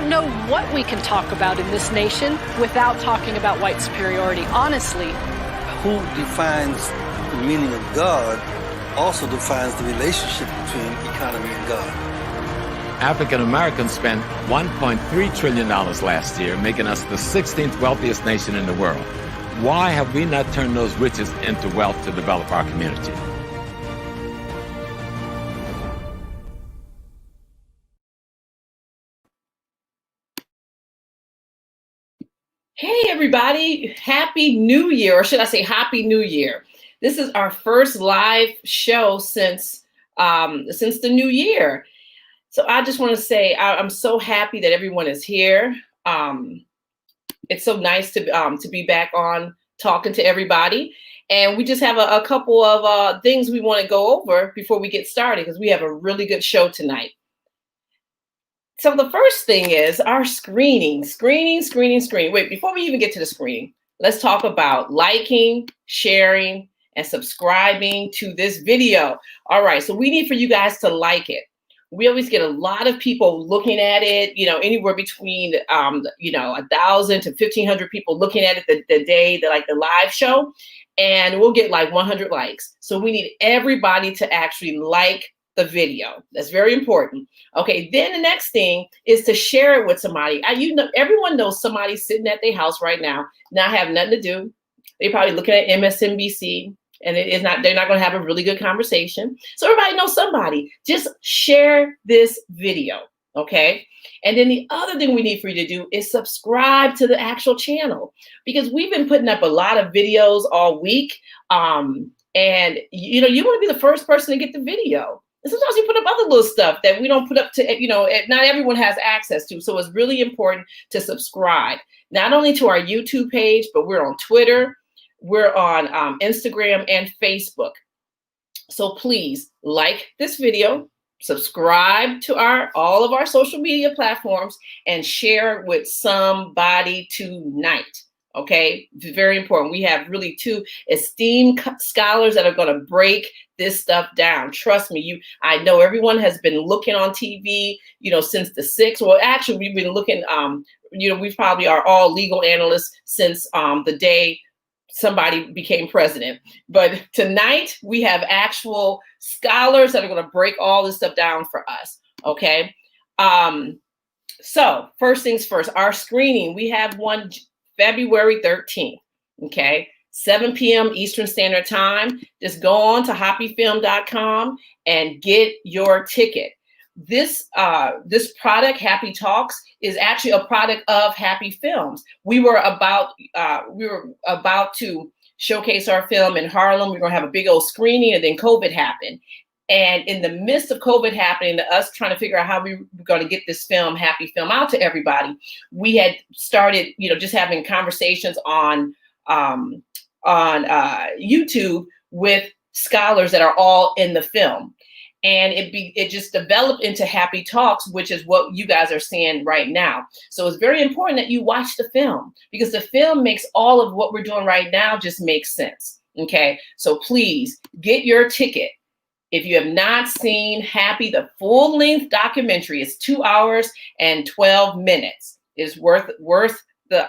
don't know what we can talk about in this nation without talking about white superiority, honestly. Who defines the meaning of God also defines the relationship between economy and God. African Americans spent $1.3 trillion last year, making us the 16th wealthiest nation in the world. Why have we not turned those riches into wealth to develop our community? Hey, everybody. Happy New Year, or should I say Happy New Year? This is our first live show since the new year. So I just want to say I'm so happy that everyone is here. It's so nice to be back on talking to everybody. And we just have a couple of things we want to go over before we get started, because we have a really good show tonight. So the first thing is our screening. Wait, before we even get to the screening, let's talk about liking, sharing, and subscribing to this video. All right, so we need for you guys to like it. We always get a lot of people looking at it, anywhere between, 1,000 to 1,500 people looking at it the day, the live show, and we'll get like 100 likes. So we need everybody to actually like the video. That's very important. Okay, then the next thing is to share it with somebody. Everyone knows somebody sitting at their house right now, not have nothing to do. They're probably looking at MSNBC, and they're not going to have a really good conversation. So everybody knows somebody. Just share this video, okay? And then the other thing we need for you to do is subscribe to the actual channel, because we've been putting up a lot of videos all week, and you want to be the first person to get the video. And sometimes we put up other little stuff that we don't put up to, not everyone has access to. So it's really important to subscribe, not only to our YouTube page, but we're on Twitter, we're on Instagram and Facebook. So please like this video, subscribe to all of our social media platforms, and share with somebody tonight. Okay, it's very important. We have really two esteemed scholars that are going to break this stuff down. Trust me, I know everyone has been looking on TV, since the 6th. Well, actually, we've been looking, we probably are all legal analysts since the day somebody became president. But tonight, we have actual scholars that are going to break all this stuff down for us. Okay. So first things first, our screening, we have one February 13th, okay, 7 p.m. Eastern Standard Time. Just go on to hapifilm.com and get your ticket. This product, Happy Talks, is actually a product of Happy Films. We were about to showcase our film in Harlem. We're going to have a big old screening, and then COVID happened. And in the midst of COVID happening, us trying to figure out how we were going to get this film, Happy Film, out to everybody, we had started, just having conversations on YouTube with scholars that are all in the film. And it just developed into Happy Talks, which is what you guys are seeing right now. So it's very important that you watch the film, because the film makes all of what we're doing right now just make sense. Okay, so please get your ticket. If you have not seen Happy, the full-length documentary, is 2 hours and 12 minutes. It's worth the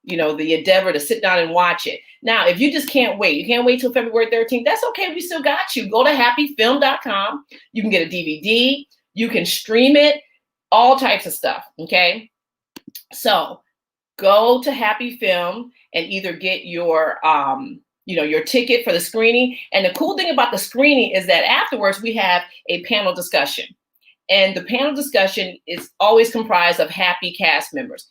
the endeavor to sit down and watch it. Now, if you just can't wait, you can't wait till February 13th, that's okay. We still got you. Go to hapifilm.com. You can get a DVD. You can stream it, all types of stuff. Okay. So go to Happy Film and either get your your ticket for the screening. And the cool thing about the screening is that afterwards we have a panel discussion. And the panel discussion is always comprised of Happy cast members.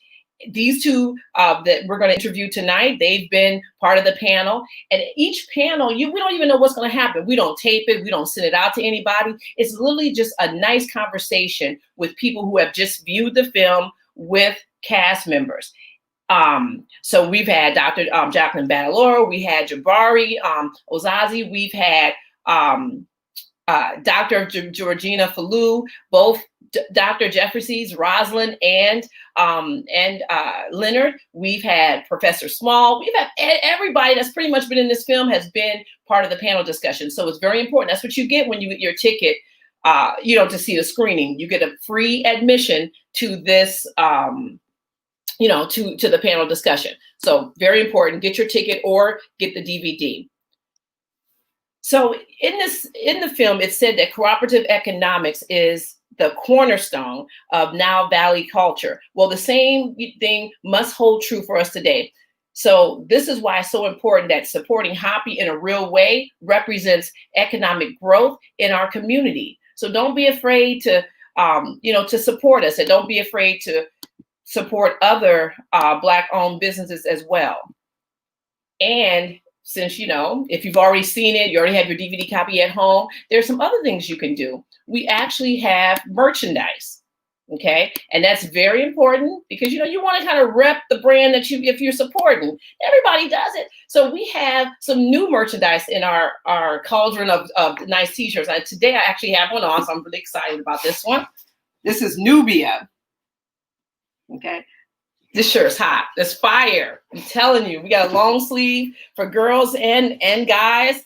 These two that we're going to interview tonight, they've been part of the panel. And each panel, we don't even know what's going to happen. We don't tape it. We don't send it out to anybody. It's literally just a nice conversation with people who have just viewed the film with cast members. So we've had Dr. Jacqueline Battalora, we had Jabari Osaze, we've had Dr. Georgina Falou, both Dr. Jeffries, Rosalind, and Leonard. We've had Professor Small. We've had everybody that's pretty much been in this film has been part of the panel discussion. So it's very important. That's what you get when you get your ticket to see the screening. You get a free admission to this, to the panel discussion. So very important, get your ticket or get the DVD. So in the film, it said that cooperative economics is the cornerstone of Now Valley culture. Well, the same thing must hold true for us today. So this is why it's so important that supporting HAPI in a real way represents economic growth in our community. So don't be afraid to, to support us, and don't be afraid to support other Black-owned businesses as well. And since, if you've already seen it, you already have your DVD copy at home, there's some other things you can do. We actually have merchandise, okay? And that's very important because, you want to kind of rep the brand that if you're supporting. Everybody does it. So we have some new merchandise in our cauldron of nice t-shirts. Today I actually have one on, so I'm really excited about this one. This is Nubia, okay? This shirt's hot. It's fire. I'm telling you, we got a long sleeve for girls and guys.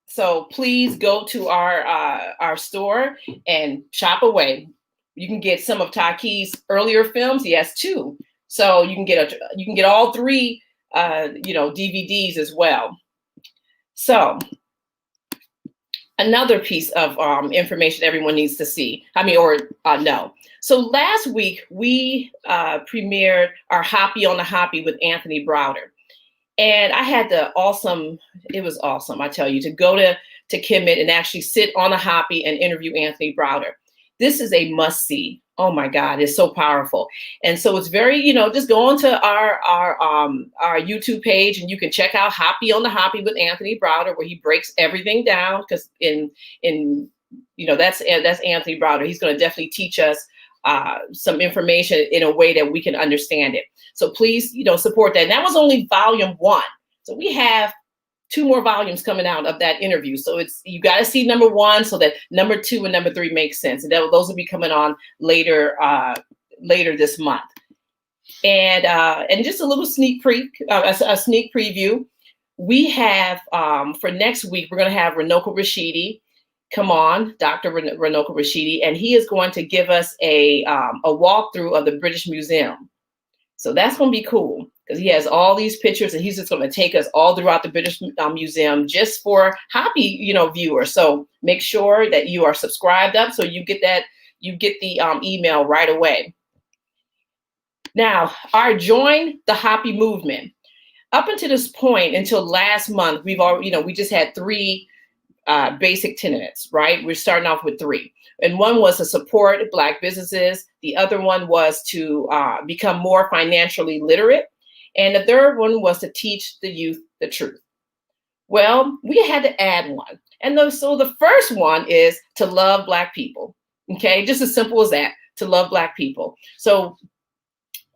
So please go to our store and shop away. You can get some of Taki's earlier films. He has 2, so you can get all 3, DVDs as well. So another piece of information everyone needs to see. Know. So last week we premiered our HAPI on the HAPI with Anthony Browder. And I had it was awesome, I tell you, to go to Kemet and actually sit on a HAPI and interview Anthony Browder. This is a must-see. Oh my God, it's so powerful. And so it's very, just go onto our YouTube page and you can check out HAPI on the HAPI with Anthony Browder, where he breaks everything down, because that's Anthony Browder. He's going to definitely teach us some information in a way that we can understand it. So please, support that. And that was only volume 1. So we have 2 more volumes coming out of that interview. So you got to see number 1 so that number 2 and number 3 make sense. And those will be coming on later this month. And just a little sneak preview. We have for next week, we're going to have Runoko Rashidi come on, Dr. Runoko Rashidi, and he is going to give us a walkthrough of the British Museum. So that's going to be cool, because he has all these pictures and he's just going to take us all throughout the British Museum just for HAPI, viewers. So make sure that you are subscribed up so you get the email right away. Now, our Join the HAPI movement. Up until this point, until last month, we've already, we just had 3 basic tenets, right? We're starting off with 3. And one was to support Black businesses. The other one was to become more financially literate. And the third one was to teach the youth the truth. Well, we had to add one. And so the first one is to love Black people. Okay, just as simple as that, to love Black people. So,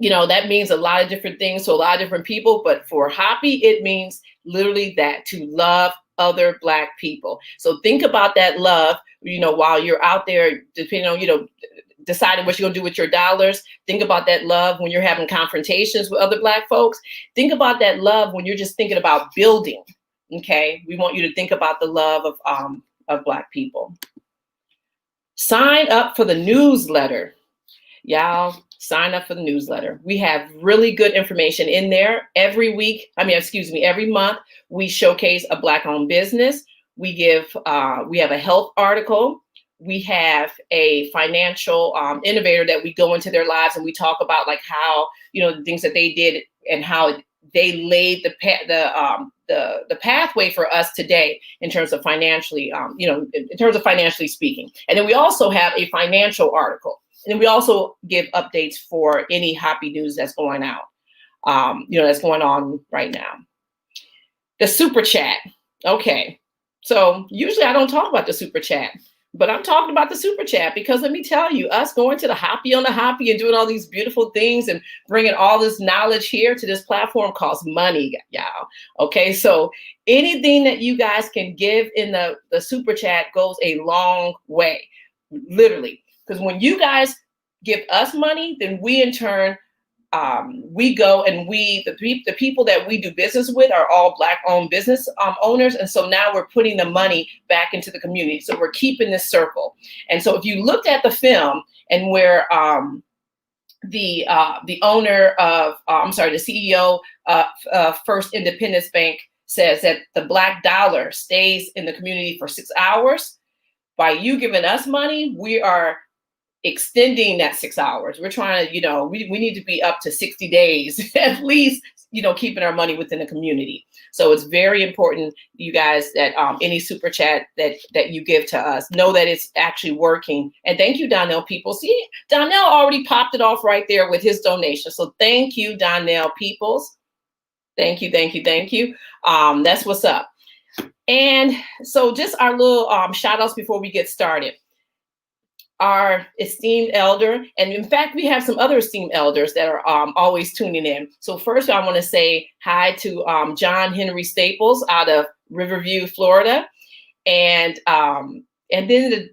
that means a lot of different things to a lot of different people. But for HAPI, it means literally that, to love other Black people. So think about that love, while you're out there, depending on, deciding what you're going to do with your dollars. Think about that love when you're having confrontations with other Black folks. Think about that love when you're just thinking about building. Okay, we want you to think about the love of Black people. Sign up for the newsletter. Y'all, sign up for the newsletter. We have really good information in there every month. We showcase a Black-owned business. We have a health article. We have a financial innovator that we go into their lives and we talk about like how, the things that they did and how they laid the pathway for us today in terms of financially, in terms of financially speaking. And then we also have a financial article. And then we also give updates for any HAPI news that's going out, that's going on right now. The super chat. Okay. So usually I don't talk about the super chat, but I'm talking about the super chat because let me tell you, us going to the HAPI on the HAPI and doing all these beautiful things and bringing all this knowledge here to this platform costs money, y'all. Okay. So anything that you guys can give in the super chat goes a long way, literally. Because when you guys give us money, then we in turn we go and the people that we do business with are all Black-owned business owners. And so now we're putting the money back into the community. So we're keeping this circle. And so if you looked at the film and where the owner of, the CEO of First Independence Bank says that the Black dollar stays in the community for 6 hours, by you giving us money, we are extending that 6 hours. We're trying to, we need to be up to 60 days at least, keeping our money within the community. So it's very important, you guys, that any super chat that you give to us, know that it's actually working. And thank you, Donnell Peoples. See, Donnell already popped it off right there with his donation. So thank you, Donnell Peoples. Thank you, thank you, thank you. That's what's up. And so just our little shout outs before we get started. Our esteemed elder, and in fact, we have some other esteemed elders that are always tuning in. So first, I want to say hi to John Henry Staples out of Riverview, Florida, and then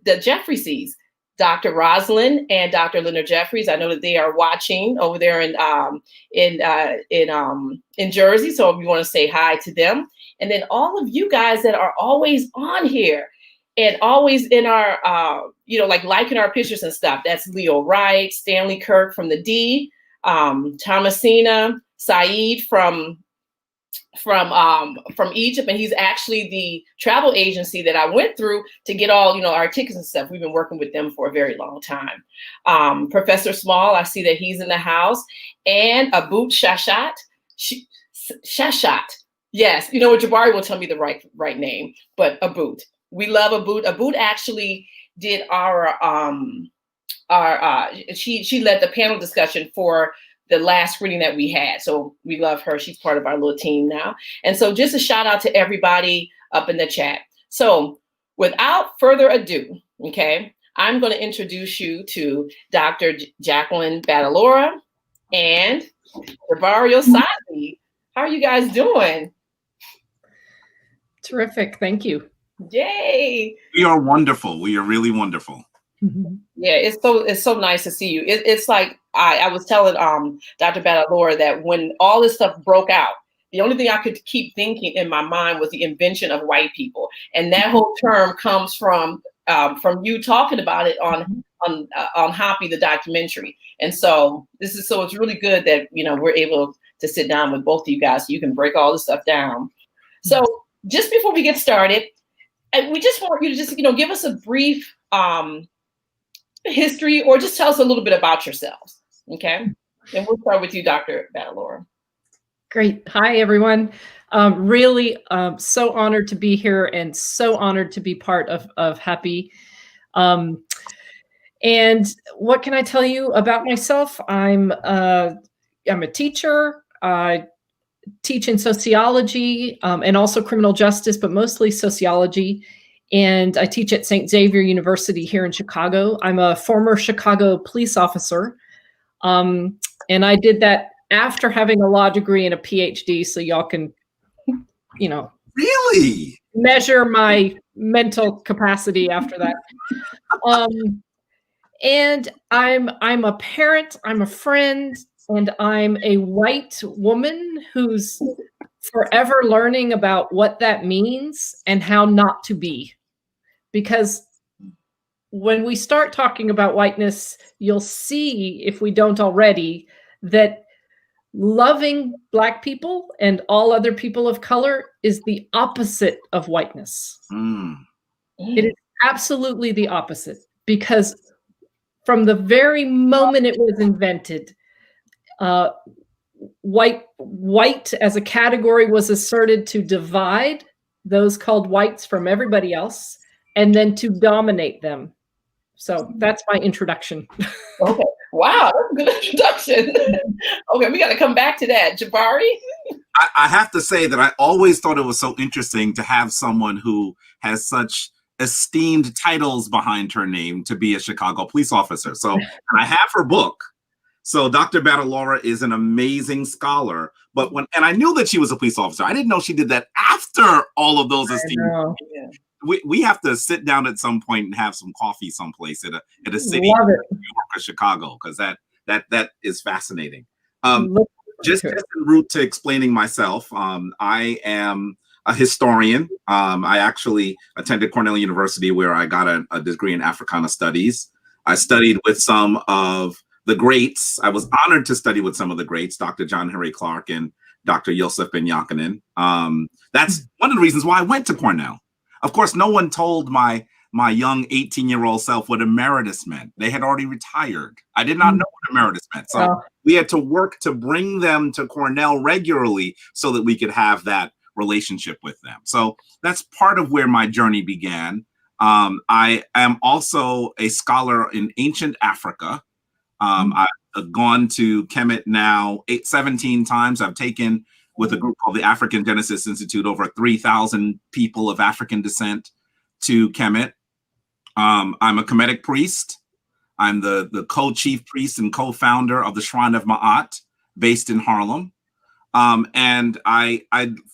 the Jeffreyses, Dr. Rosalind and Dr. Leonard Jeffries. I know that they are watching over there in Jersey, so we want to say hi to them, and then all of you guys that are always on here. And always in our, liking our pictures and stuff. That's Leo Wright, Stanley Kirk from the D, Thomasina, Saeed from Egypt. And he's actually the travel agency that I went through to get all, our tickets and stuff. We've been working with them for a very long time. Professor Small, I see that he's in the house. And Aboot Shashat. Shashat. Yes, Jabari will tell me the right name, but Aboot. We love Aboot. Aboot actually did she led the panel discussion for the last screening that we had. So we love her. She's part of our little team now. And so just a shout out to everybody up in the chat. So without further ado, okay, I'm going to introduce you to Dr. Jacqueline Battalora and Jabari Osaze. How are you guys doing? Terrific. Thank you. Yay! We are wonderful. We are really wonderful. Yeah, it's so nice to see you. It's like I was telling Dr. Battalora that when all this stuff broke out, the only thing I could keep thinking in my mind was the invention of white people, and that whole term comes from you talking about it on HAPI, the documentary. And so it's really good that we're able to sit down with both of you guys so you can break all this stuff down. So just before we get started, and we just want you to just, give us a brief history or just tell us a little bit about yourselves, okay? And we'll start with you, Dr. Battalora. Great. Hi, everyone. Really so honored to be here and so honored to be part of HAPI. And what can I tell you about myself? I'm a teacher. I teach in sociology and also criminal justice, but mostly sociology. And I teach at St. Xavier University here in Chicago. I'm a former Chicago police officer. And I did that after having a law degree and a PhD, so y'all can, really measure my mental capacity after that. And I'm a parent, I'm a friend, and I'm a white woman who's forever learning about what that means and how not to be. Because when we start talking about whiteness, you'll see, if we don't already, that loving Black people and all other people of color is the opposite of whiteness. It is absolutely the opposite, because from the very moment it was invented, white as a category was asserted to divide those called whites from everybody else, and then to dominate them. So that's my introduction. Okay. Wow, that's a good introduction. Okay, we got to come back to that. Jabari? I have to say that I always thought it was so interesting to have someone who has such esteemed titles behind her name to be a Chicago police officer. So I have her book. So Dr. Battalora is an amazing scholar, but and I knew that she was a police officer. I didn't know she did that after all of those esteemed. We have to sit down at some point and have some coffee someplace at a city, New York or Chicago, because that is fascinating. Look Just to it. en route to explaining myself, I am a historian. I actually attended Cornell University, where I got a degree in Africana Studies. I studied with some of the greats. I was honored to study with some of the greats, Dr. John Henry Clark and Dr. Yosef Ben Jochannan. That's one of the reasons why I went to Cornell. Of course, no one told my young 18-year-old self what emeritus meant. They had already retired. I did not know what emeritus meant. So we had to work to bring them to Cornell regularly so that we could have that relationship with them. So that's part of where my journey began. I am also a scholar in ancient Africa. I've gone to Kemet now 17 times. I've taken, with a group called the African Genesis Institute, over 3,000 people of African descent to Kemet. I'm a Kemetic priest. I'm the co-chief priest and co-founder of the Shrine of Ma'at, based in Harlem. And I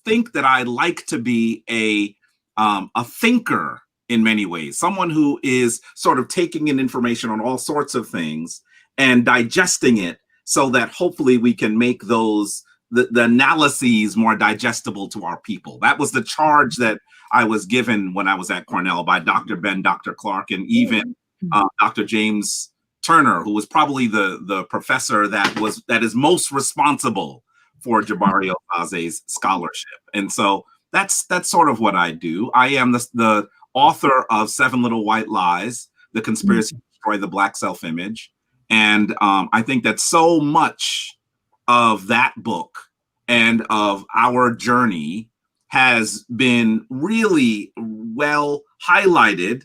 think that I like to be a thinker in many ways, someone who is sort of taking in information on all sorts of things and digesting it so that hopefully we can make those the analyses more digestible to our people. That was the charge that I was given when I was at Cornell by Dr. Ben, Dr. Clark, and even Dr. James Turner, who was probably the professor that is most responsible for Jabari Osaze's scholarship. And so that's sort of what I do. I am the author of 7 Little White Lies, The Conspiracy to Destroy the Black Self-Image. And I think that so much of that book and of our journey has been really well highlighted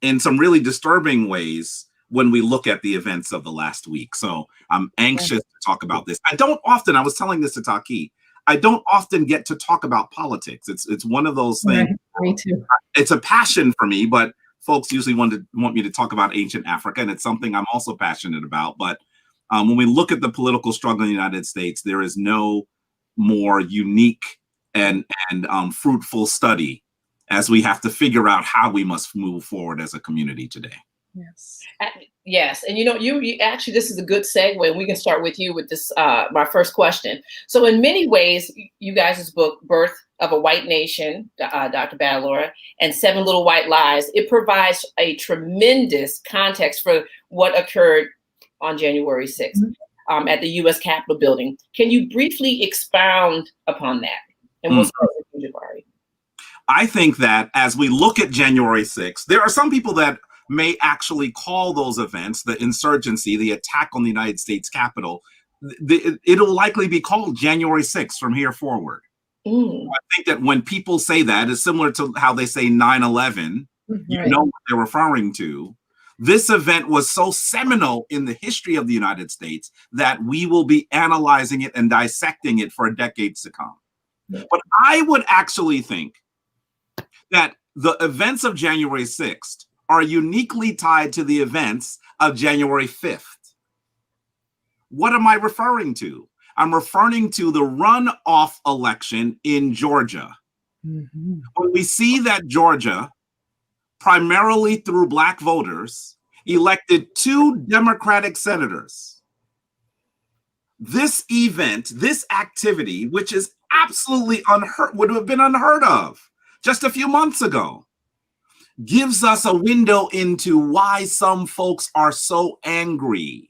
in some really disturbing ways when we look at the events of the last week. So I'm anxious to talk about this. I was telling this to Taki, I don't often get to talk about politics. It's one of those things. Right, me too. It's a passion for me, but folks usually want me to talk about ancient Africa, and it's something I'm also passionate about. But when we look at the political struggle in the United States, there is no more unique and fruitful study as we have to figure out how we must move forward as a community today. Yes. Yes. And you actually, this is a good segue, and we can start with you with this, my first question. So in many ways, you guys' book, Birth of a White Nation, Dr. Battalora, and 7 Little White Lies, it provides a tremendous context for what occurred on January 6th at the U.S. Capitol building. Can you briefly expound upon that? And we'll start with you, Jabari. I think that as we look at January 6th, there are some people that may actually call those events, the insurgency, the attack on the United States Capitol, it'll likely be called January 6th from here forward. I think that when people say that, it's similar to how they say 9/11, you know what they're referring to. This event was so seminal in the history of the United States that we will be analyzing it and dissecting it for decades to come. But I would actually think that the events of January 6th are uniquely tied to the events of January 5th. What am I referring to? I'm referring to the runoff election in Georgia. When we see that Georgia, primarily through Black voters, elected 2 Democratic senators, this event, this activity, which is absolutely would have been unheard of just a few months ago, gives us a window into why some folks are so angry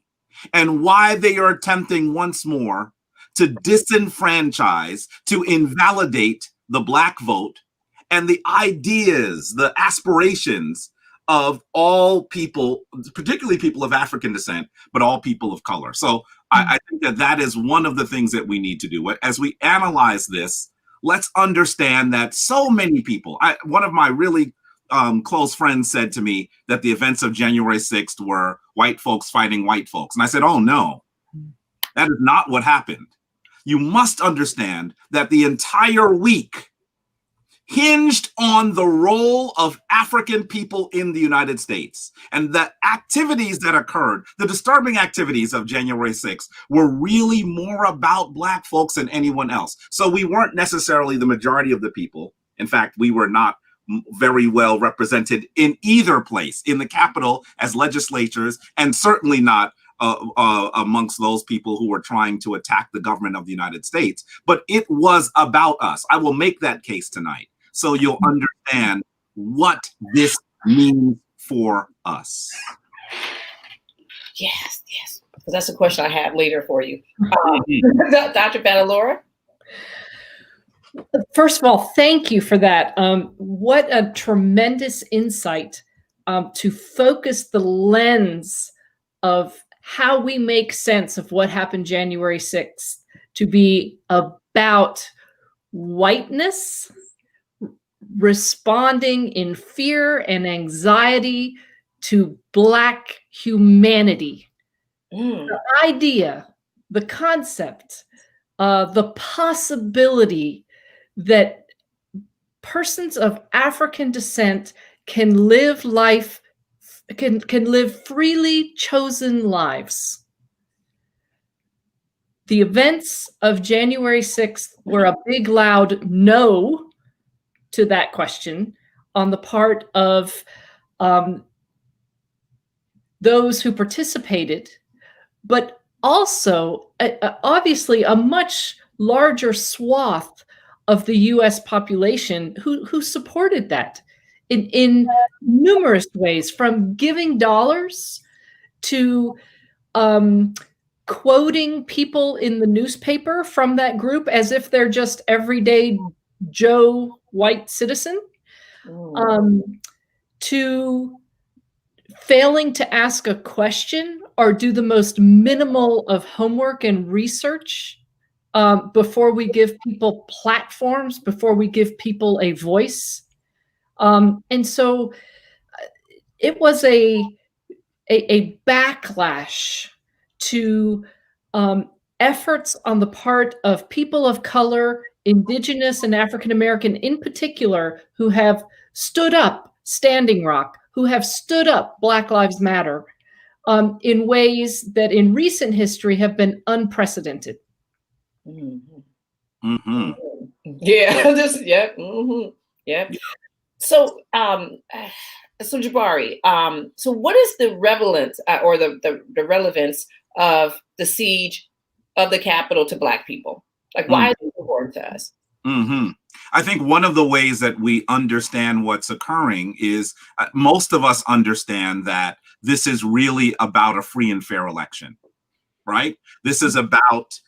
and why they are attempting once more to disenfranchise, to invalidate the Black vote and the ideas, the aspirations of all people, particularly people of African descent, but all people of color. So I think that is one of the things that we need to do. As we analyze this, let's understand that so many people, one of my really close friends said to me that the events of January 6th were white folks fighting white folks. And I said, oh no, that is not what happened. You must understand that the entire week hinged on the role of African people in the United States. And the activities that occurred, the disturbing activities of January 6th, were really more about Black folks than anyone else. So we weren't necessarily the majority of the people. In fact, we were not very well represented in either place, in the Capitol as legislatures, and certainly not amongst those people who were trying to attack the government of the United States, but it was about us. I will make that case tonight so you'll understand what this means for us. Yes, yes. That's a question I have later for you. Dr. Battalora? First of all, thank you for that. What a tremendous insight to focus the lens of how we make sense of what happened January 6th to be about whiteness, responding in fear and anxiety to Black humanity. The idea, the concept, the possibility that persons of African descent can live life, can live freely chosen lives. The events of January 6th were a big, loud no to that question on the part of those who participated, but also obviously a much larger swath of the US population who supported that in numerous ways, from giving dollars to quoting people in the newspaper from that group as if they're just everyday Joe white citizen, to failing to ask a question or do the most minimal of homework and research before we give people platforms, before we give people a voice. And so it was a backlash to efforts on the part of people of color, Indigenous and African American in particular, who have stood up Standing Rock, who have stood up Black Lives Matter in ways that in recent history have been unprecedented. Yeah, yeah. So, so Jabari, so what is the relevance or the relevance of the siege of the Capitol to Black people? Like, why is it important to us? I think one of the ways that we understand what's occurring is most of us understand that this is really about a free and fair election, right? This is about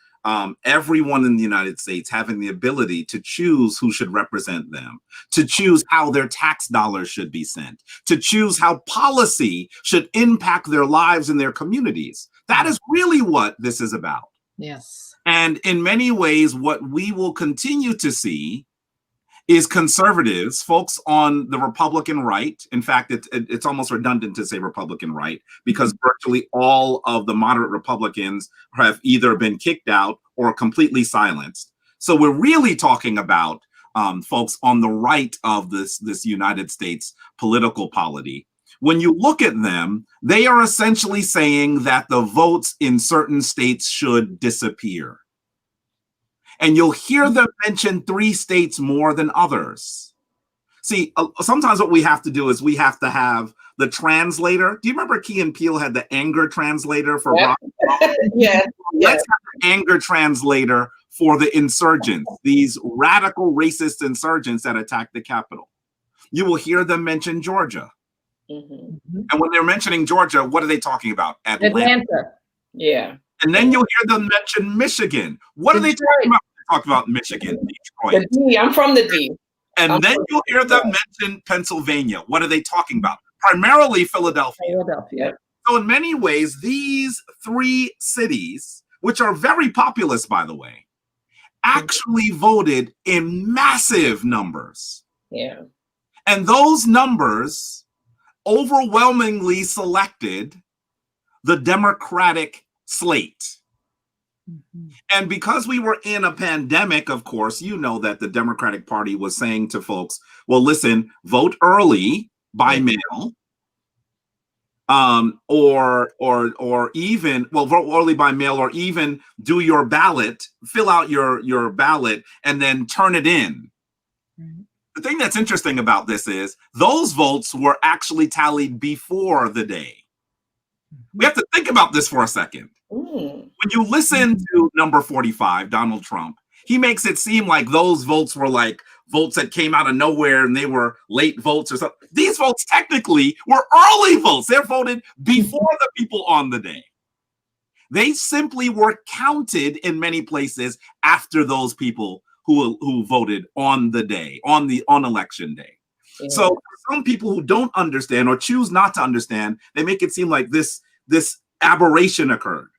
everyone in the United States having the ability to choose who should represent them, to choose how their tax dollars should be sent, to choose how policy should impact their lives and their communities. That is really what this is about. Yes. And in many ways, what we will continue to see is conservatives, folks on the Republican right. In fact, it's almost redundant to say Republican right, because virtually all of the moderate Republicans have either been kicked out or completely silenced. So we're really talking about folks on the right of this United States political polity. When you look at them, they are essentially saying that the votes in certain states should disappear. And you'll hear them mention 3 states more than others. See, sometimes what we have to do is we have to have the translator. Do you remember Key and Peele had the anger translator for Rock? Yeah. Let's have the anger translator for the insurgents, these radical racist insurgents that attacked the Capitol. You will hear them mention Georgia. And when they're mentioning Georgia, what are they talking about? Atlanta. Yeah. And then you'll hear them mention Michigan. What are they talking about? They talk about Michigan, Detroit. The D. I'm from the D. And then you'll hear them mention Pennsylvania. What are they talking about? Primarily Philadelphia. Philadelphia. So in many ways, these 3 cities, which are very populous, by the way, actually voted in massive numbers. Yeah. And those numbers overwhelmingly selected the Democratic slate. And because we were in a pandemic, of course, you know that the Democratic Party was saying to folks, well, listen, vote early by mail, or even, well, vote early by mail, or even do your ballot, fill out your ballot, and then turn it in. The thing that's interesting about this is those votes were actually tallied before the day. We have to think about this for a second. Mm. When you listen to number 45, Donald Trump, he makes it seem like those votes were like votes that came out of nowhere and they were late votes or something. These votes technically were early votes. They're voted before the people on the day. They simply were counted in many places after those people who voted on the day, on election day. Yeah. So for some people who don't understand or choose not to understand, they make it seem like this aberration occurred.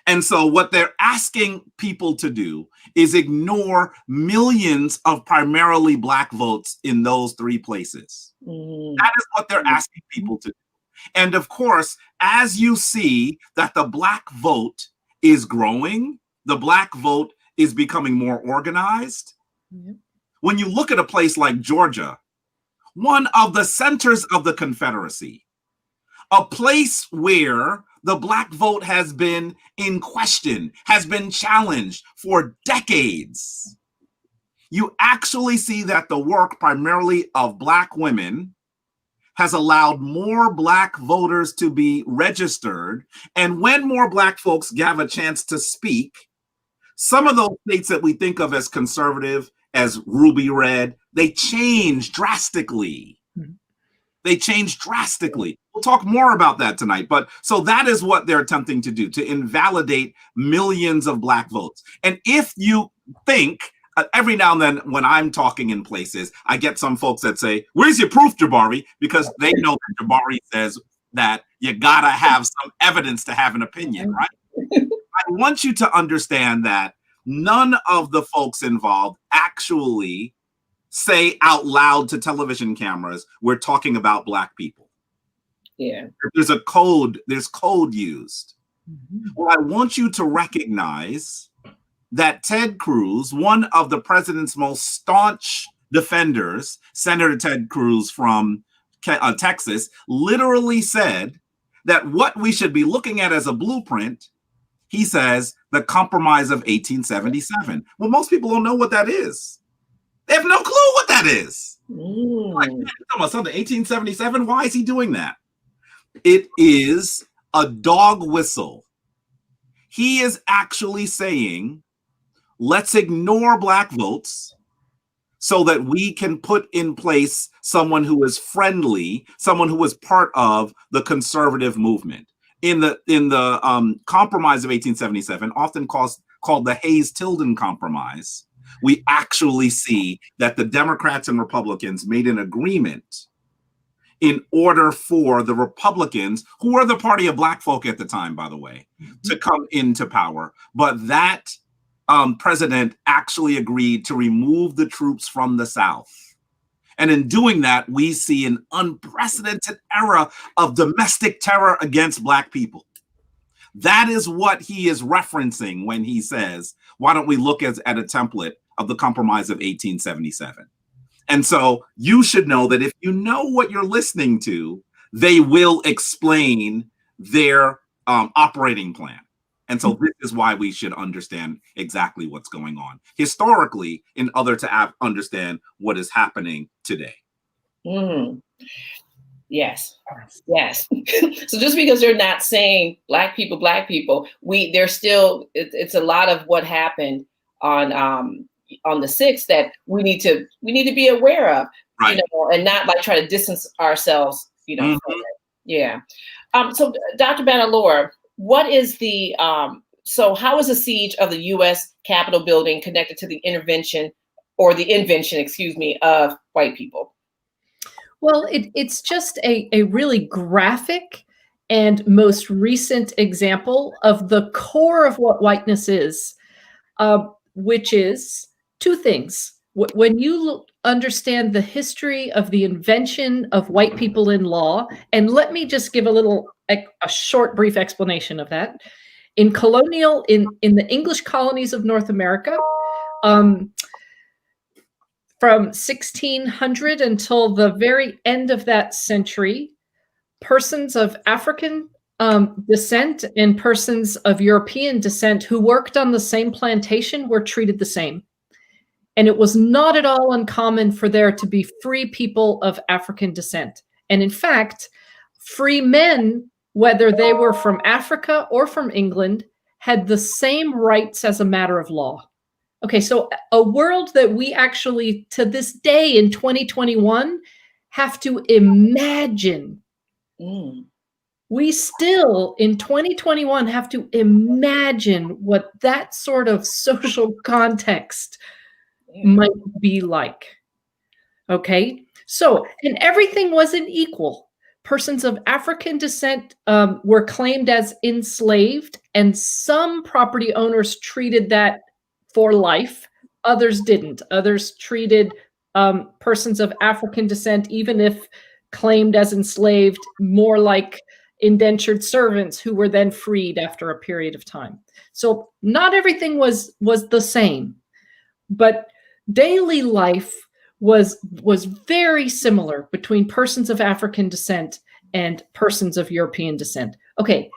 And so what they're asking people to do is ignore millions of primarily Black votes in those three places. That is what they're asking people to do. And of course, as you see that the Black vote is growing, the Black vote is becoming more organized. When you look at a place like Georgia, one of the centers of the Confederacy, a place where the Black vote has been in question, has been challenged for decades, you actually see that the work primarily of Black women has allowed more Black voters to be registered. And when more Black folks have a chance to speak, some of those states that we think of as conservative, as ruby red, they change drastically. They change drastically. We'll talk more about that tonight. But so that is what they're attempting to do, to invalidate millions of Black votes. And if you think, every now and then when I'm talking in places, I get some folks that say, where's your proof, Jabari? Because they know that Jabari says that you gotta have some evidence to have an opinion, right? I want you to understand that none of the folks involved actually say out loud to television cameras, we're talking about Black people. Yeah. There's code used. Well, I want you to recognize that Ted Cruz, one of the president's most staunch defenders, Senator Ted Cruz from Texas, literally said that what we should be looking at as a blueprint, he says, the Compromise of 1877. Well, most people don't know what that is. They have no clue what that is. Like, man, you're talking about something 1877? Why is he doing that? It is a dog whistle. He is actually saying, let's ignore Black votes so that we can put in place someone who is friendly, someone who is part of the conservative movement. In the Compromise of 1877, often called the Hayes-Tilden Compromise, we actually see that the Democrats and Republicans made an agreement in order for the Republicans, who were the party of Black folk at the time, by the way, to come into power. But that president actually agreed to remove the troops from the South. And in doing that, we see an unprecedented era of domestic terror against Black people. That is what he is referencing when he says, why don't we look at a template of the Compromise of 1877? And so you should know that if you know what you're listening to, they will explain their operating plan. And so this is why we should understand exactly what's going on historically in order to understand what is happening today. Yes. So just because they're not saying Black people, they're still, it's a lot of what happened on the 6th that we need to be aware of, right. You know, and not like try to distance ourselves, you know. From it. Yeah. So Dr. Battalora, what is so how is the siege of the U.S. Capitol building connected to the invention of white people? Well, it's just a really graphic and most recent example of the core of what whiteness is, which is two things. When you understand the history of the invention of white people in law, and let me just give a short, brief explanation of that. In the English colonies of North America, from 1600 until the very end of that century, persons of African descent and persons of European descent who worked on the same plantation were treated the same. And it was not at all uncommon for there to be free people of African descent. And in fact, free men whether they were from Africa or from England, had the same rights as a matter of law. Okay, so a world that we actually, to this day in 2021, have to imagine. We still, in 2021, have to imagine what that sort of social context might be like. Okay, so, and everything wasn't equal. Persons of African descent were claimed as enslaved, and some property owners treated that for life. Others didn't. Others treated persons of African descent, even if claimed as enslaved, more like indentured servants who were then freed after a period of time. So not everything was the same, but daily life was very similar between persons of African descent and persons of European descent. Okay,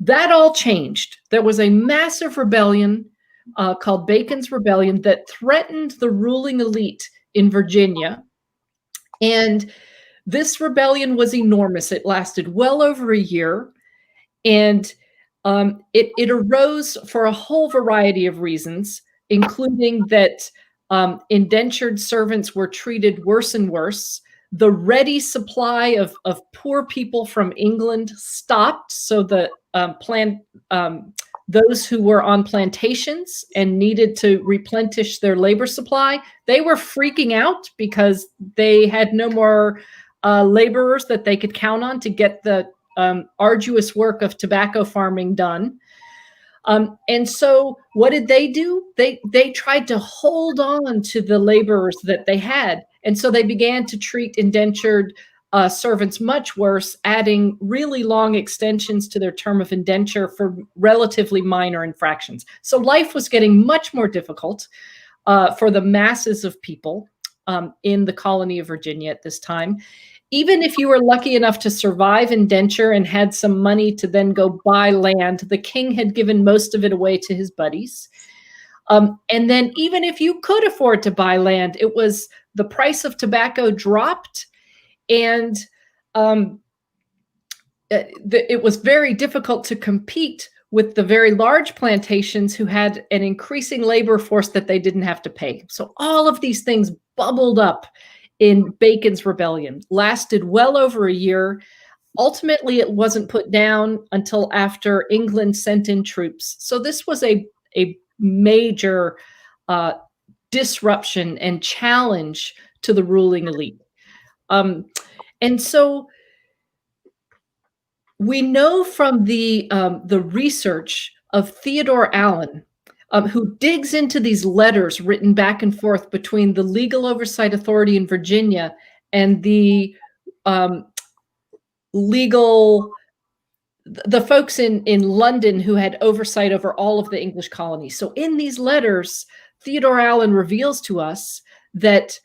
that all changed. There was a massive rebellion called Bacon's Rebellion that threatened the ruling elite in Virginia. And this rebellion was enormous. It lasted well over a year. And it arose for a whole variety of reasons, including that indentured servants were treated worse and worse. The ready supply of poor people from England stopped. So the those who were on plantations and needed to replenish their labor supply, they were freaking out because they had no more laborers that they could count on to get the arduous work of tobacco farming done. And so what did they do? They tried to hold on to the laborers that they had. And so they began to treat indentured servants much worse, adding really long extensions to their term of indenture for relatively minor infractions. So life was getting much more difficult for the masses of people in the colony of Virginia at this time. Even if you were lucky enough to survive indenture and had some money to then go buy land, the king had given most of it away to his buddies. And then even if you could afford to buy land, it was the price of tobacco dropped, and it was very difficult to compete with the very large plantations who had an increasing labor force that they didn't have to pay. So all of these things bubbled up in Bacon's Rebellion, lasted well over a year. Ultimately, it wasn't put down until after England sent in troops. So this was a major disruption and challenge to the ruling elite. And so we know from the research of Theodore Allen, who digs into these letters written back and forth between the Legal Oversight Authority in Virginia and the folks in London who had oversight over all of the English colonies. So in these letters, Theodore Allen reveals to us that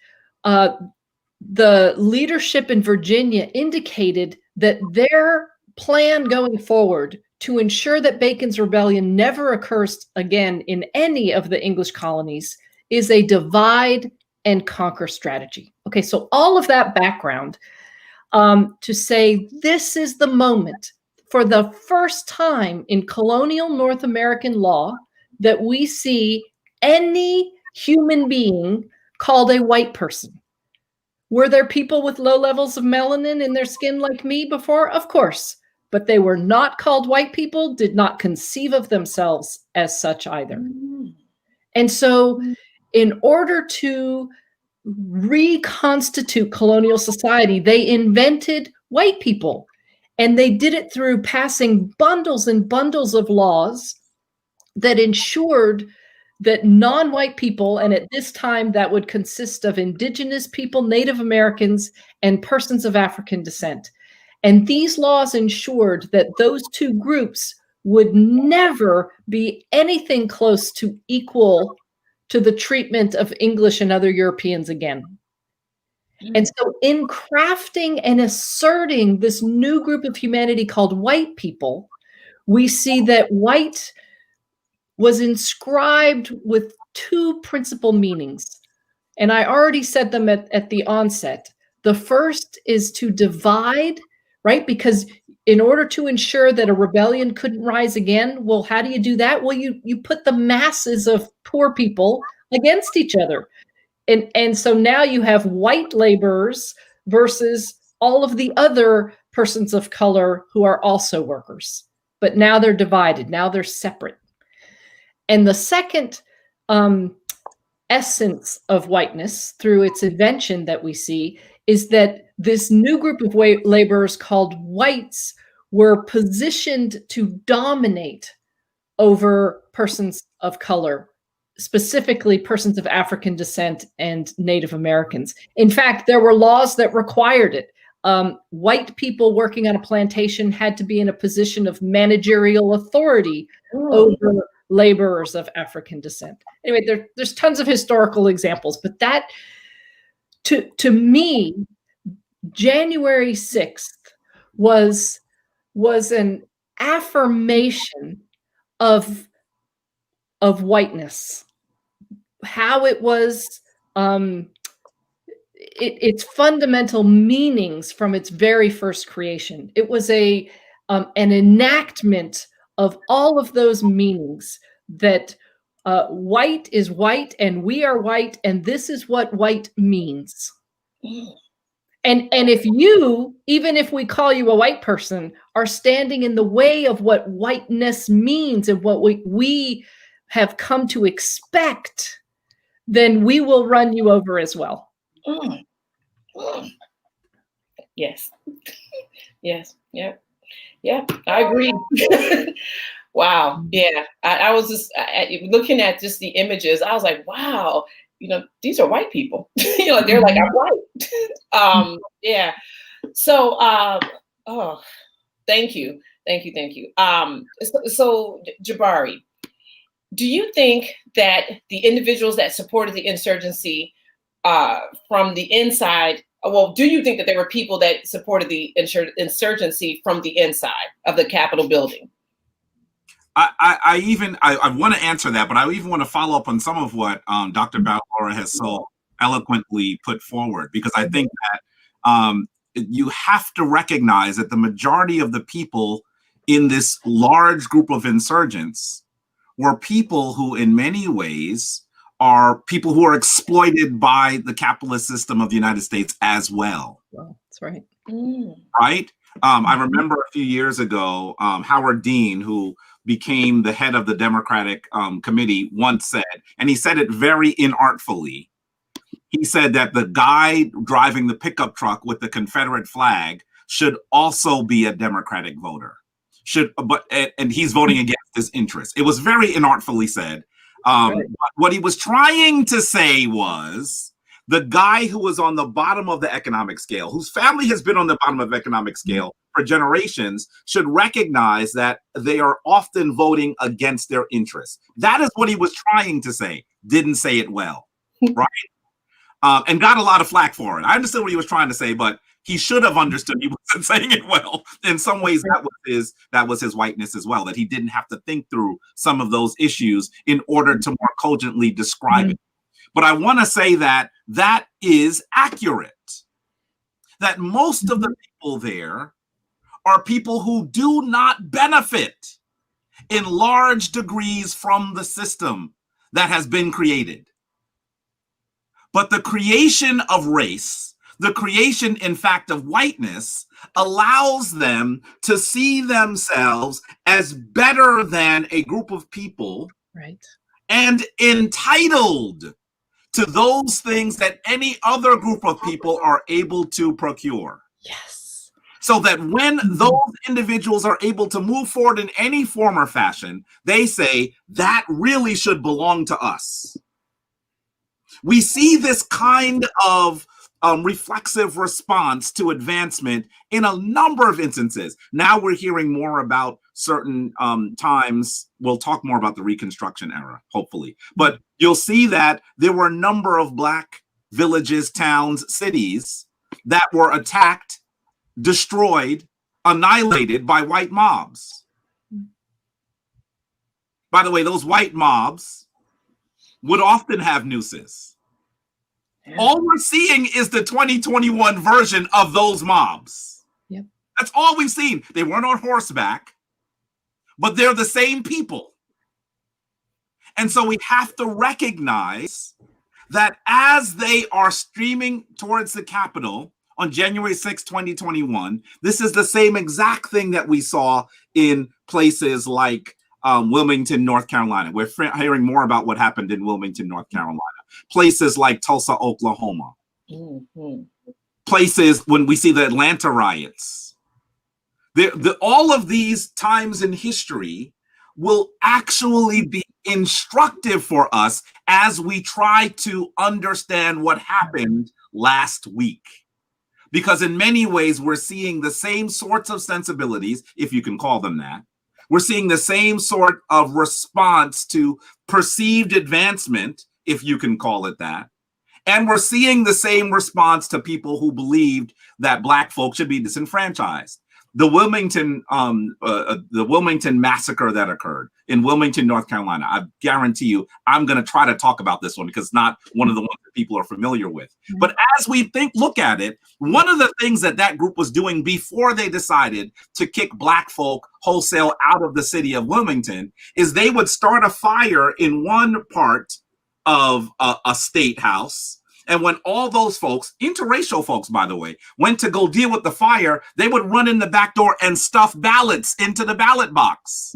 the leadership in Virginia indicated that their plan going forward to ensure that Bacon's Rebellion never occurs again in any of the English colonies is a divide and conquer strategy. Okay, so all of that background to say this is the moment for the first time in colonial North American law that we see any human being called a white person. Were there people with low levels of melanin in their skin like me before? Of course. But they were not called white people, did not conceive of themselves as such either. And so in order to reconstitute colonial society, they invented white people. And they did it through passing bundles and bundles of laws that ensured that non-white people, and at this time that would consist of indigenous people, Native Americans, and persons of African descent. And these laws ensured that those two groups would never be anything close to equal to the treatment of English and other Europeans again. And so in crafting and asserting this new group of humanity called white people, we see that white was inscribed with two principal meanings. And I already said them at the onset. The first is to divide, right? Because in order to ensure that a rebellion couldn't rise again, well, how do you do that? Well, you put the masses of poor people against each other. And so now you have white laborers versus all of the other persons of color who are also workers. But now they're divided. Now they're separate. And the second essence of whiteness through its invention that we see is that this new group of laborers called whites were positioned to dominate over persons of color, specifically persons of African descent and Native Americans. In fact, there were laws that required it. White people working on a plantation had to be in a position of managerial authority over laborers of African descent. Anyway, there's tons of historical examples, but that, to me, January 6th was an affirmation of whiteness, how it was, its fundamental meanings from its very first creation. It was an enactment of all of those meanings, that white is white and we are white, and this is what white means. And if you, even if we call you a white person, are standing in the way of what whiteness means and what we have come to expect, then we will run you over as well. Yes. Yes. Yep. Yep. I agree. Wow. Yeah. I was just looking at just the images. I was like, wow, these are white people. They're like, I'm white. Yeah. So, thank you. So Jabari, do you think that the individuals that supported the insurgency from the inside, do you think that there were people that supported the insurgency from the inside of the Capitol building? I want to answer that, but I even want to follow up on some of what Dr. Battalora has so eloquently put forward, because I think that you have to recognize that the majority of the people in this large group of insurgents were people who, in many ways, are people who are exploited by the capitalist system of the United States as well. Well, that's right. Right? I remember a few years ago, Howard Dean, who became the head of the Democratic committee, once said, and he said it very inartfully, he said that the guy driving the pickup truck with the Confederate flag should also be a Democratic voter. And he's voting against his interests. It was very inartfully said. Right. What he was trying to say was the guy who was on the bottom of the economic scale, whose family has been on the bottom of the economic scale for generations, should recognize that they are often voting against their interests. That is what he was trying to say. Didn't say it well, right? And got a lot of flack for it. I understood what he was trying to say, but he should have understood he wasn't saying it well. In some ways, that was his whiteness as well, that he didn't have to think through some of those issues in order to more cogently describe it. But I want to say that that is accurate, that most of the people there are people who do not benefit in large degrees from the system that has been created. But the creation of race, the creation, in fact, of whiteness, allows them to see themselves as better than a group of people, right, and entitled to those things that any other group of people are able to procure. Yes. So that when those individuals are able to move forward in any form or fashion, they say, that really should belong to us. We see this kind of reflexive response to advancement in a number of instances. Now we're hearing more about certain times. We'll talk more about the Reconstruction era, hopefully. But you'll see that there were a number of Black villages, towns, cities that were attacked, destroyed, annihilated by white mobs. By the way, those white mobs would often have nooses. All we're seeing is the 2021 version of those mobs. Yep. That's all we've seen. They weren't on horseback, but they're the same people. And so we have to recognize that as they are streaming towards the Capitol on January 6, 2021, this is the same exact thing that we saw in places like Wilmington, North Carolina. We're hearing more about what happened in Wilmington, North Carolina. Places like Tulsa, Oklahoma. Mm-hmm. Places when we see the Atlanta riots. All of these times in history will actually be instructive for us as we try to understand what happened last week. Because in many ways, we're seeing the same sorts of sensibilities, if you can call them that. We're seeing the same sort of response to perceived advancement, if you can call it that. And we're seeing the same response to people who believed that Black folks should be disenfranchised. The Wilmington massacre that occurred in Wilmington, North Carolina. I guarantee you, I'm going to try to talk about this one because it's not one of the ones that people are familiar with. But as we look at it, one of the things that group was doing before they decided to kick Black folk wholesale out of the city of Wilmington is they would start a fire in one part of a state house. And when all those folks, interracial folks, by the way, went to go deal with the fire, they would run in the back door and stuff ballots into the ballot box.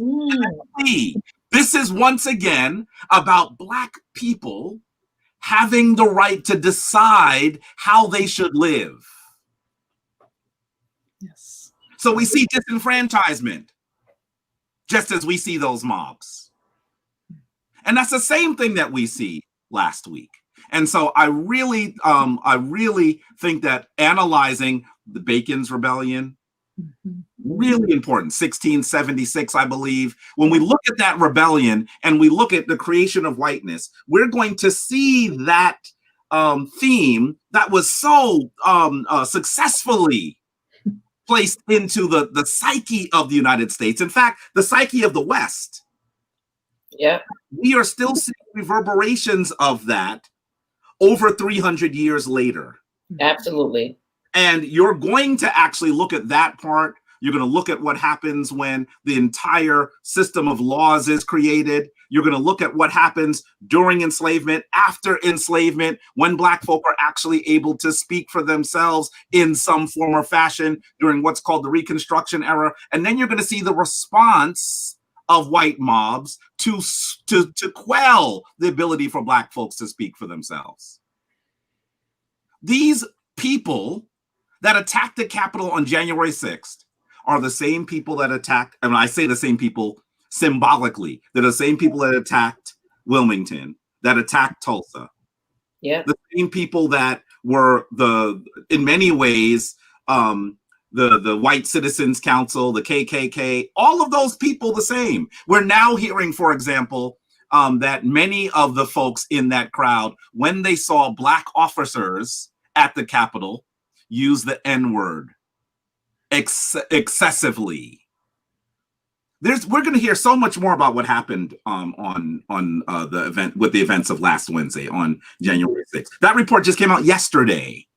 This is once again about Black people having the right to decide how they should live. Yes. So we see disenfranchisement, just as we see those mobs. And that's the same thing that we see last week. And so I really think that analyzing the Bacon's Rebellion, really important, 1676, I believe. When we look at that rebellion and we look at the creation of whiteness, we're going to see that theme that was so successfully placed into the psyche of the United States. In fact, the psyche of the West. Yeah. We are still seeing reverberations of that over 300 years later. Absolutely. And you're going to actually look at that part. You're going to look at what happens when the entire system of laws is created. You're going to look at what happens during enslavement, after enslavement, when Black folk are actually able to speak for themselves in some form or fashion during what's called the Reconstruction era. And then you're going to see the response of white mobs to quell the ability for Black folks to speak for themselves. These people that attacked the Capitol on January 6th are the same people that attacked, and I say the same people symbolically, they're the same people that attacked Wilmington, that attacked Tulsa. Yeah. The same people that were in many ways, the White Citizens Council, the KKK, all of those people the same. We're now hearing, for example, that many of the folks in that crowd, when they saw Black officers at the Capitol, use the N-word excessively. We're going to hear so much more about what happened on the event with the events of last Wednesday on January 6th. That report just came out yesterday.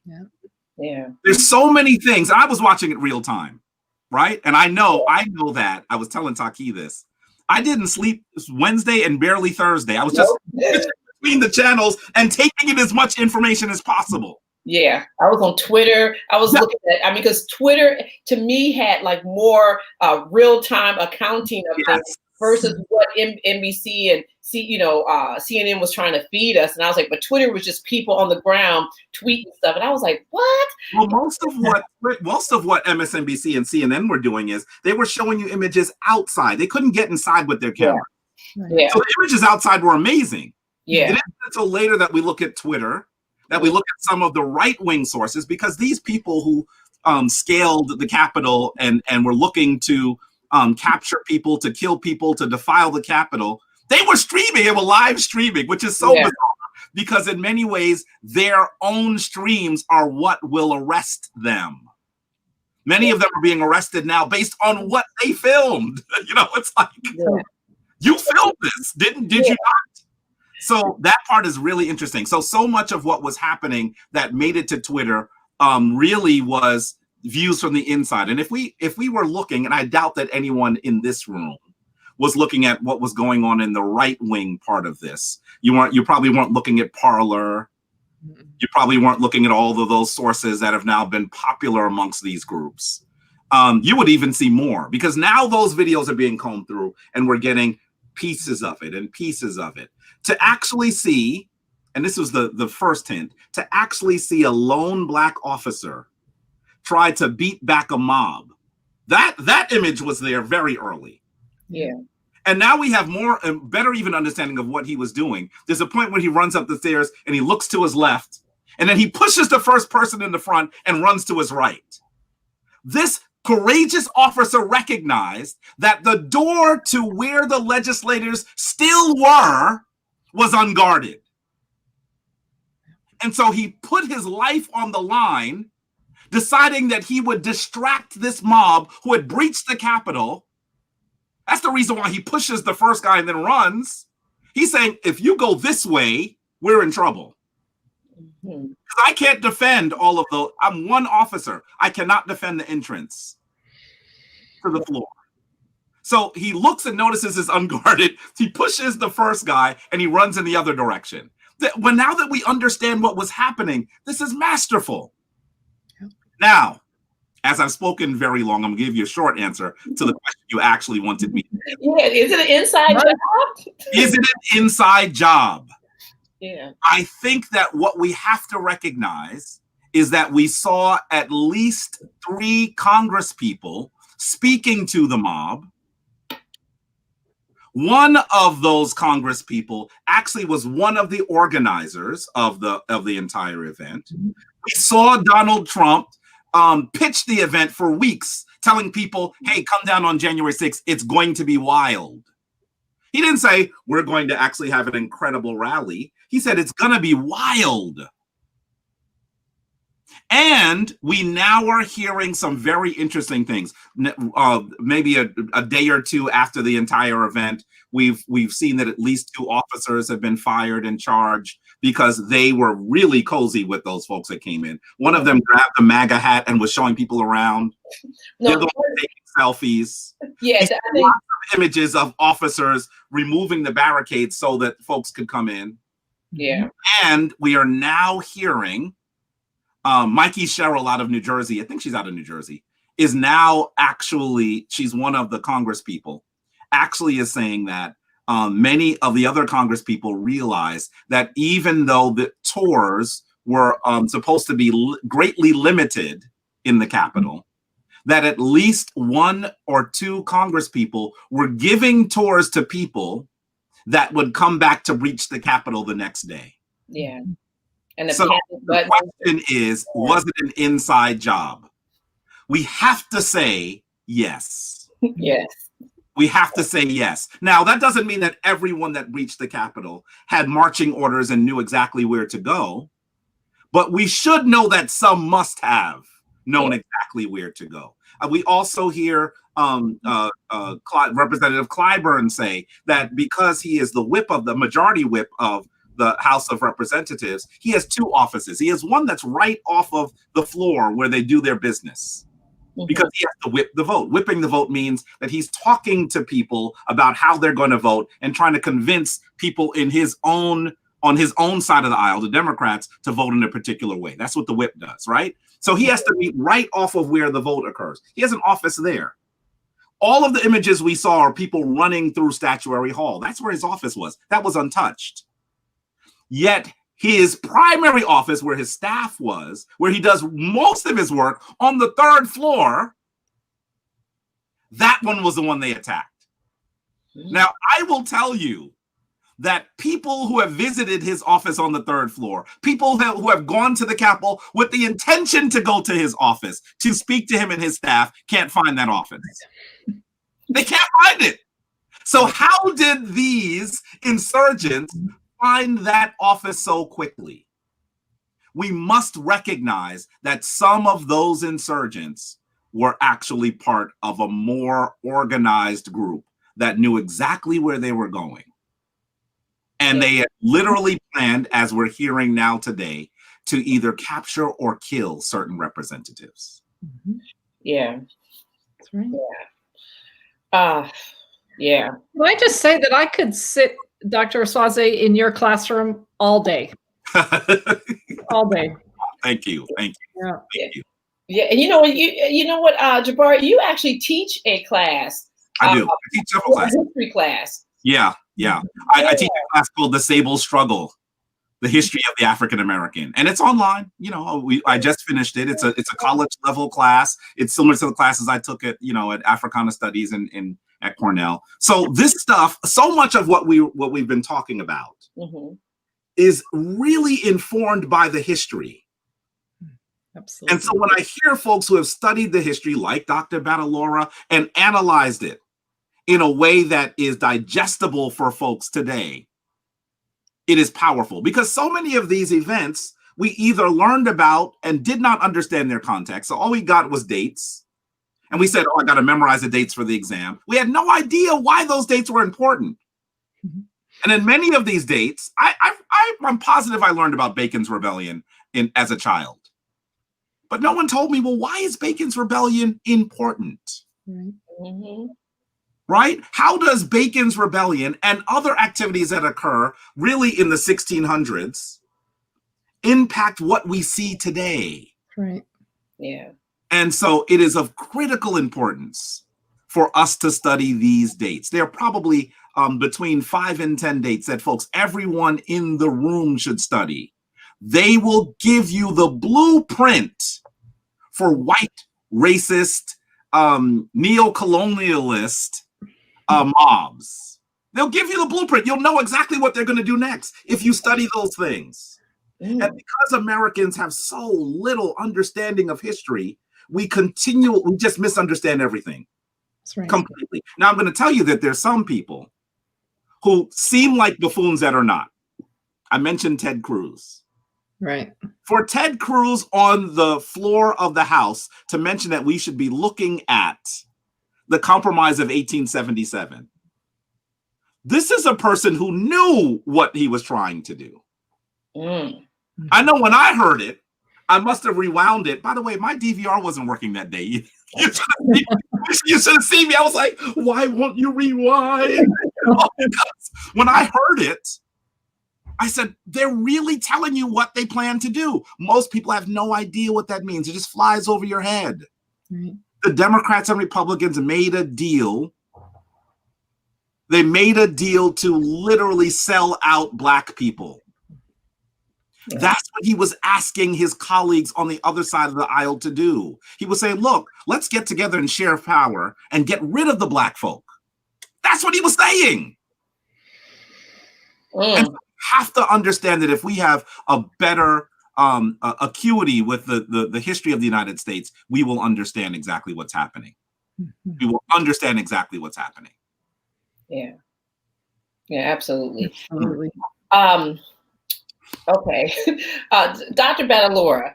Yeah. Yeah. There's so many things. I was watching it real time, right? And I know that. I was telling Taki this. I didn't sleep Wednesday and barely Thursday. I was just between the channels and taking in as much information as possible. Yeah, I was on Twitter. I was looking at, because Twitter to me had like more real-time accounting of things versus what NBC and CNN was trying to feed us. And I was like, but Twitter was just people on the ground tweeting stuff. And I was like, what? Well, most of what MSNBC and CNN were doing is they were showing you images outside. They couldn't get inside with their camera. Yeah. So the images outside were amazing. Yeah. It isn't until later that we look at Twitter, that we look at some of the right-wing sources, because these people who scaled the Capitol and were looking to capture people, to kill people, to defile the Capitol, they were streaming. They were live streaming, which is so bizarre, because in many ways, their own streams are what will arrest them. Many of them are being arrested now based on what they filmed. It's like, you filmed this, did you not? So that part is really interesting. So much of what was happening that made it to Twitter really was views from the inside. And if we were looking, and I doubt that anyone in this room was looking at what was going on in the right wing part of this. You probably weren't looking at Parler. You probably weren't looking at all of those sources that have now been popular amongst these groups. You would even see more, because now those videos are being combed through and we're getting pieces of it and pieces of it. To actually see, and this was the first hint, to actually see a lone Black officer try to beat back a mob. That image was there very early. Yeah. And now we have more and better even understanding of what he was doing. There's a point when he runs up the stairs and he looks to his left, and then he pushes the first person in the front and runs to his right. This courageous officer recognized that the door to where the legislators still were was unguarded. And so he put his life on the line, deciding that he would distract this mob who had breached the Capitol. That's the reason why he pushes the first guy and then runs. He's saying, if you go this way, we're in trouble. Because I can't defend all of those. I'm one officer. I cannot defend the entrance to the floor. So he looks and notices it's unguarded. He pushes the first guy and he runs in the other direction. But now that we understand what was happening, this is masterful. Now, as I've spoken very long, I'm going to give you a short answer to the question you actually wanted me to answer. Yeah, is it an inside job? Is it an inside job? Yeah. I think that what we have to recognize is that we saw at least 3 Congress people speaking to the mob. One of those Congress people actually was one of the organizers of the entire event. We saw Donald Trump pitch the event for weeks, telling people, hey, come down on January 6th. It's going to be wild. He didn't say we're going to actually have an incredible rally. He said it's going to be wild. And we now are hearing some very interesting things. Maybe a day or two after the entire event, we've seen that at least 2 officers have been fired and charged because they were really cozy with those folks that came in. One of them grabbed a MAGA hat and was showing people around. The other one was taking selfies. Yes, I think lots of images of officers removing the barricades so that folks could come in. Yeah. And we are now hearing Mikey Sherrill out of New Jersey, I think she's out of New Jersey, is now actually, she's one of the Congress people, actually is saying that many of the other Congress people realize that even though the tours were supposed to be greatly limited in the Capitol, that at least 1 or 2 Congress people were giving tours to people that would come back to breach the Capitol the next day. Yeah. And so the question is, was it an inside job? We have to say yes. Yes. We have to say yes. Now, that doesn't mean that everyone that breached the Capitol had marching orders and knew exactly where to go, but we should know that some must have known exactly where to go. We also hear Representative Clyburn say that because he is the majority whip of the House of Representatives, he has 2 offices. He has one that's right off of the floor where they do their business, because he has to whip the vote. Whipping the vote means that he's talking to people about how they're going to vote and trying to convince people on his own side of the aisle, the Democrats, to vote in a particular way. That's what the whip does, right? So he has to be right off of where the vote occurs. He has an office there. All of the images we saw are people running through Statuary Hall. That's where his office was. That was untouched. Yet his primary office, where his staff was, where he does most of his work, on the 3rd floor, that one was the one they attacked. Now, I will tell you that people who have visited his office on the 3rd floor, people who have gone to the Capitol with the intention to go to his office to speak to him and his staff, can't find that office. They can't find it. So how did these insurgents find that office so quickly? We must recognize that some of those insurgents were actually part of a more organized group that knew exactly where they were going. And they had literally planned, as we're hearing now today, to either capture or kill certain representatives. Mhm. Yeah. That's right. Yeah. Can I just say that I could sit, Dr. Osaze, in your classroom all day, all day. Thank you. Thank you. Yeah. Thank you. Yeah. And you know what, Jabari, you actually teach a class. I do. I teach several A classes. history class. Yeah. I teach a class called The Sable Struggle, the history of the African American, and it's online. I just finished it. It's a college level class. It's similar to the classes I took at Africana Studies at Cornell. So this stuff, so much of what we've been talking about is really informed by the history. Absolutely. And so when I hear folks who have studied the history, like Dr. Battalora, and analyzed it in a way that is digestible for folks today, it is powerful, because so many of these events we either learned about and did not understand their context. So all we got was dates. And we said, oh, I got to memorize the dates for the exam. We had no idea why those dates were important. And in many of these dates, I'm positive I learned about Bacon's Rebellion as a child. But no one told me, well, why is Bacon's Rebellion important? Right? How does Bacon's Rebellion and other activities that occur really in the 1600s impact what we see today? Right. Yeah. And so it is of critical importance for us to study these dates. There are probably between 5 and 10 dates that everyone in the room should study. They will give you the blueprint for white, racist, neo-colonialist mobs. They'll give you the blueprint. You'll know exactly what they're going to do next if you study those things. And because Americans have so little understanding of history, we just misunderstand everything. That's right. Completely. Now, I'm going to tell you that there's some people who seem like buffoons that are not. I mentioned Ted Cruz. Right. For Ted Cruz on the floor of the House to mention that we should be looking at the Compromise of 1877. This is a person who knew what he was trying to do. I know when I heard it, I must have rewound it. By the way, my DVR wasn't working that day. You should have seen me. I was like, why won't you rewind? When I heard it, I said, they're really telling you what they plan to do. Most people have no idea what that means. It just flies over your head. The Democrats and Republicans made a deal. They made a deal to literally sell out Black people. That's what he was asking his colleagues on the other side of the aisle to do. He was saying, look, let's get together and share power and get rid of the Black folk. That's what he was saying. And we have to understand that if we have a better acuity with the history of the United States, we will understand exactly what's happening. We will understand exactly what's happening. Yeah. Yeah, absolutely. Absolutely. Okay. Dr. Battalora,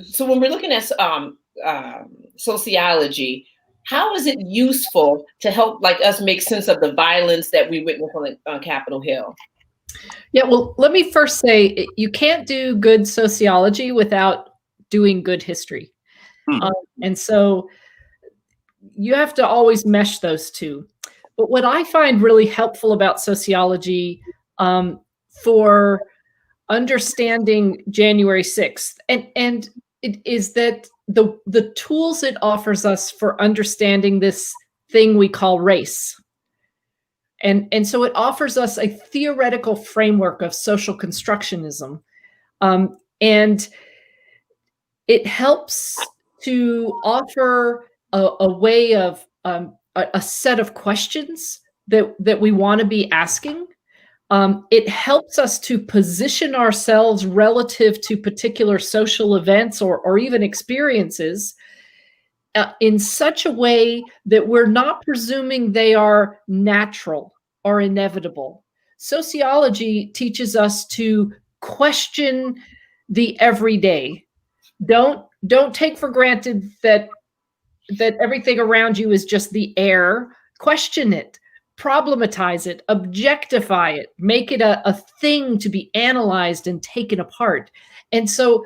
so when we're looking at sociology, how is it useful to help us make sense of the violence that we witnessed on Capitol Hill? Yeah, well, let me first say you can't do good sociology without doing good history. And so you have to always mesh those two. But what I find really helpful about sociology for understanding January 6th, and it is that the tools it offers us for understanding this thing we call race. And so it offers us a theoretical framework of social constructionism. And it helps to offer a way of a set of questions that we want to be asking. It helps us to position ourselves relative to particular social events or even experiences in such a way that we're not presuming they are natural or inevitable. Sociology teaches us to question the everyday. Don't take for granted that everything around you is just the air. Question it, problematize it, objectify it, make it a thing to be analyzed and taken apart. And so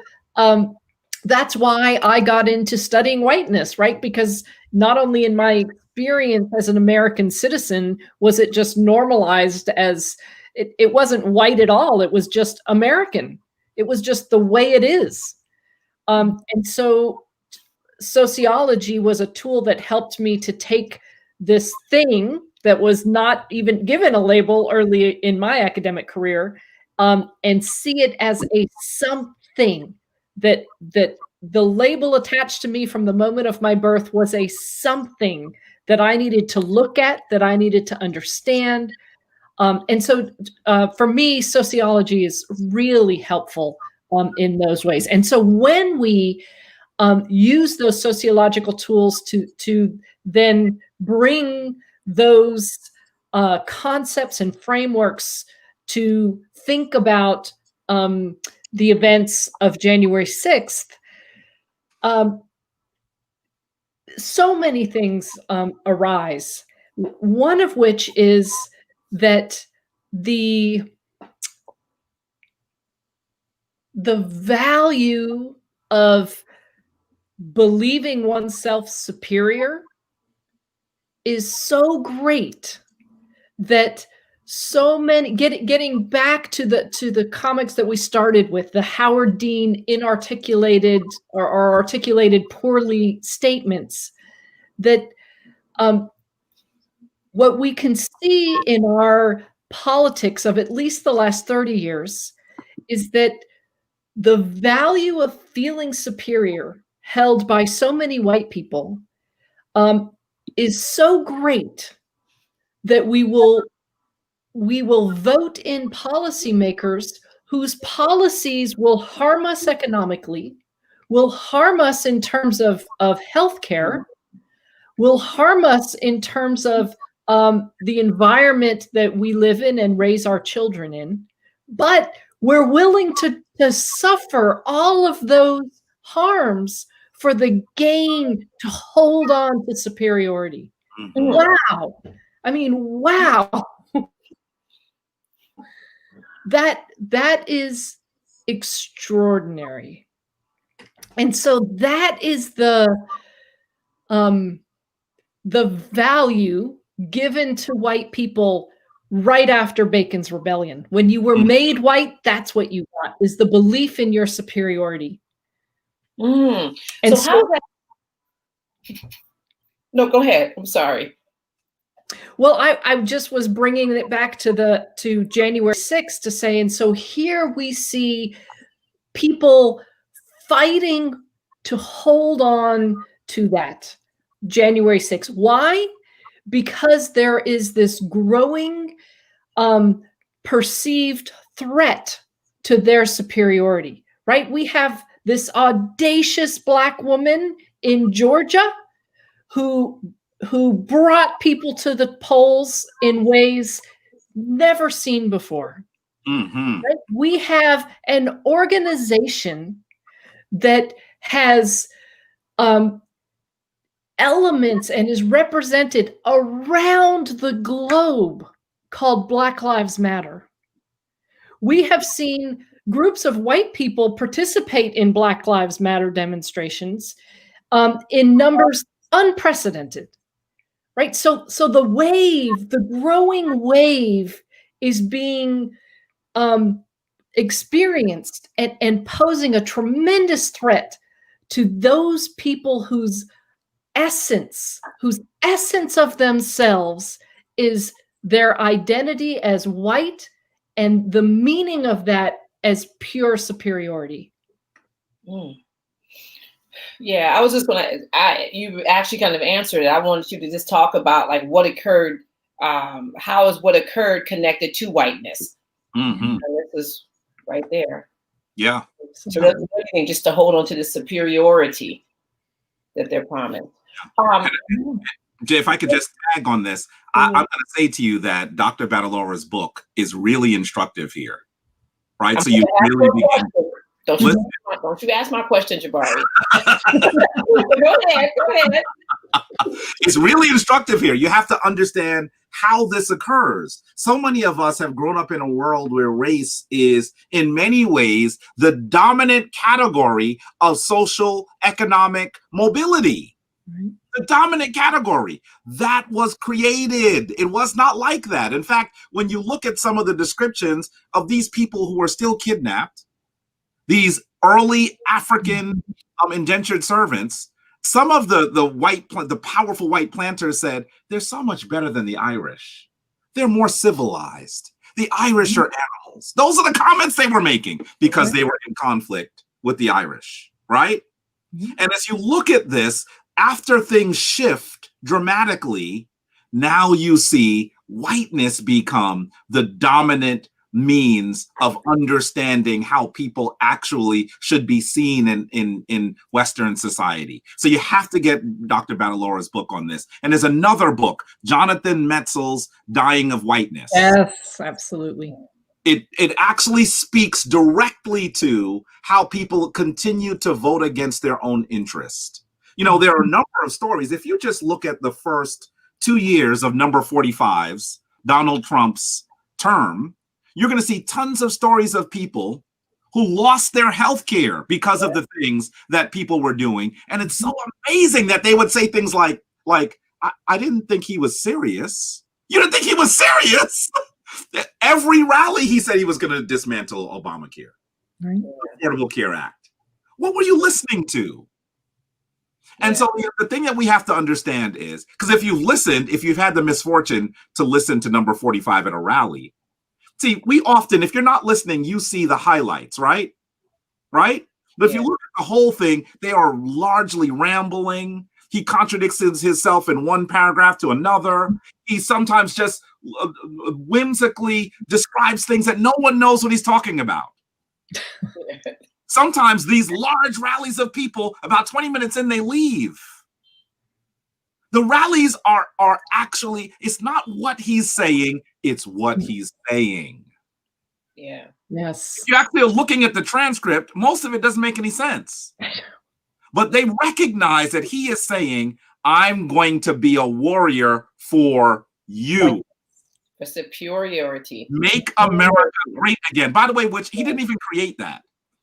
that's why I got into studying whiteness, right? Because not only in my experience as an American citizen was it just normalized as it wasn't white at all. It was just American. It was just the way it is. And so sociology was a tool that helped me to take this thing that was not even given a label early in my academic career, and see it as a something that the label attached to me from the moment of my birth was a something that I needed to look at, that I needed to understand. And so for me, sociology is really helpful in those ways. And so when we use those sociological tools to then bring those concepts and frameworks to think about the events of January 6th, so many things arise. One of which is that the value of believing oneself superior is so great that so many getting back to the comics that we started with, the Howard Dean inarticulated or articulated poorly statements, that what we can see in our politics of at least the last 30 years is that the value of feeling superior held by so many white people is so great that we will vote in policymakers whose policies will harm us economically, will harm us in terms of healthcare, will harm us in terms of the environment that we live in and raise our children in. But we're willing to suffer all of those harms for the gain to hold on to superiority. Mm-hmm. Wow. I mean, wow. That is extraordinary. And so that is the value given to white people right after Bacon's Rebellion. When you were made white, that's what you got, is the belief in your superiority. And so how is that? No, go ahead. I'm sorry. Well, I just was bringing it back to January 6th to say, and so here we see people fighting to hold on to that January 6th. Why? Because there is this growing perceived threat to their superiority, right? We have this audacious Black woman in Georgia who brought people to the polls in ways never seen before. Mm-hmm. Right? We have an organization that has elements and is represented around the globe called Black Lives Matter. We have seen groups of white people participate in Black Lives Matter demonstrations in numbers unprecedented, right? So the wave, the growing wave is being experienced and posing a tremendous threat to those people whose essence of themselves is their identity as white and the meaning of that as pure superiority. Yeah, I was just you actually kind of answered it. I wanted you to just talk about like what occurred, how is what occurred connected to whiteness? Mm-hmm. And this is right there. Yeah. So that's everything, just to hold on to the superiority that they're promised. If I could just tag on this, I'm going to say to you that Dr. Battalora's book is really instructive here, right? So you really begin. Don't you ask my question, Jabari. Go ahead. It's really instructive here. You have to understand how this occurs. So many of us have grown up in a world where race is, in many ways, the dominant category of social economic mobility. Right. The dominant category that was created. It was not like that. In fact, when you look at some of the descriptions of these people who are still kidnapped, these early African indentured servants, some of the powerful white planters said, they're so much better than the Irish. They're more civilized. The Irish are animals. Those are the comments they were making because they were in conflict with the Irish, right? And as you look at this, after things shift dramatically, now you see whiteness become the dominant means of understanding how people actually should be seen in Western society. So you have to get Dr. Battalora's book on this. And there's another book, Jonathan Metzl's Dying of Whiteness. Yes, absolutely. It actually speaks directly to how people continue to vote against their own interest. You know, there are a number of stories. If you just look at the first 2 years of number 45's, Donald Trump's term, you're going to see tons of stories of people who lost their health care because of the things that people were doing. And it's so amazing that they would say things like I didn't think he was serious. You didn't think he was serious? Every rally, he said he was going to dismantle Obamacare, Right. Affordable Care Act. What were you listening to? And so the thing that we have to understand is, because if you've had the misfortune to listen to number 45 at a rally, see, we often, if you're not listening, you see the highlights, right? Right? But if you look at the whole thing, they are largely rambling. He contradicts himself in one paragraph to another. He sometimes just whimsically describes things that no one knows what he's talking about. Sometimes these large rallies of people, about 20 minutes in, they leave. The rallies are actually, it's not what he's saying, it's what he's saying. Yeah. Yes. If you actually are looking at the transcript, most of it doesn't make any sense. But they recognize that he is saying, I'm going to be a warrior for you. For superiority. Make America great again. By the way, which he didn't even create that.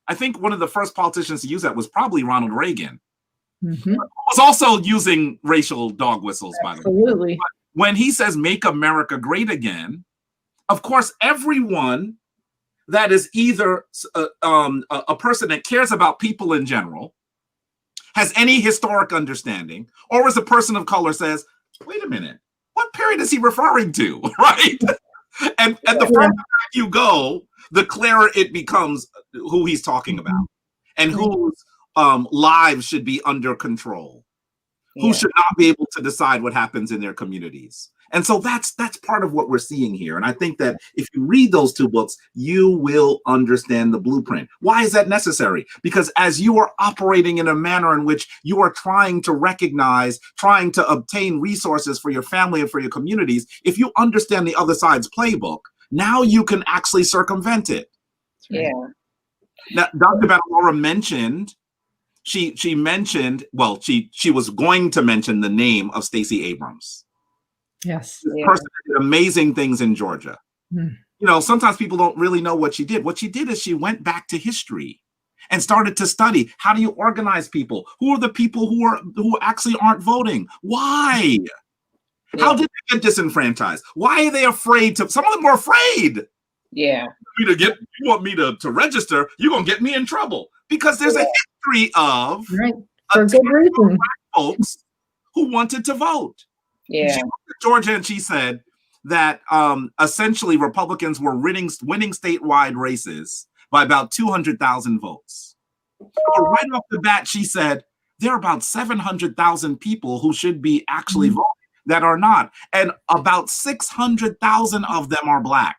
I think one of the first politicians to use that was probably Ronald Reagan. Mm-hmm. Was also using racial dog whistles, by the way. Absolutely. But when he says make America great again, of course, everyone that is either a person that cares about people in general, has any historic understanding, or as a person of color says, wait a minute, what period is he referring to, right? And the further back you go, the clearer it becomes who he's talking about and whose lives should be under control, who should not be able to decide what happens in their communities. And so that's part of what we're seeing here. And I think that if you read those two books, you will understand the blueprint. Why is that necessary? Because as you are operating in a manner in which you are trying to recognize, trying to obtain resources for your family and for your communities, if you understand the other side's playbook, now you can actually circumvent it. Yeah. Now, Dr. Battalora mentioned, she was going to mention the name of Stacey Abrams. Yes. This person did amazing things in Georgia. You know, sometimes people don't really know what she did. What she did is she went back to history and started to study, how do you organize people? Who are the people who actually aren't voting? Why? How did they get disenfranchised? Why are they afraid to? Some of them were afraid. Yeah. You want me to register? You're gonna get me in trouble because there's a history of for good reason. Folks who wanted to vote. Yeah. She looked at Georgia and she said that essentially Republicans were winning statewide races by about 200,000 votes. But right off the bat, she said there are about 700,000 people who should be actually voting that are not, and about 600,000 of them are Black.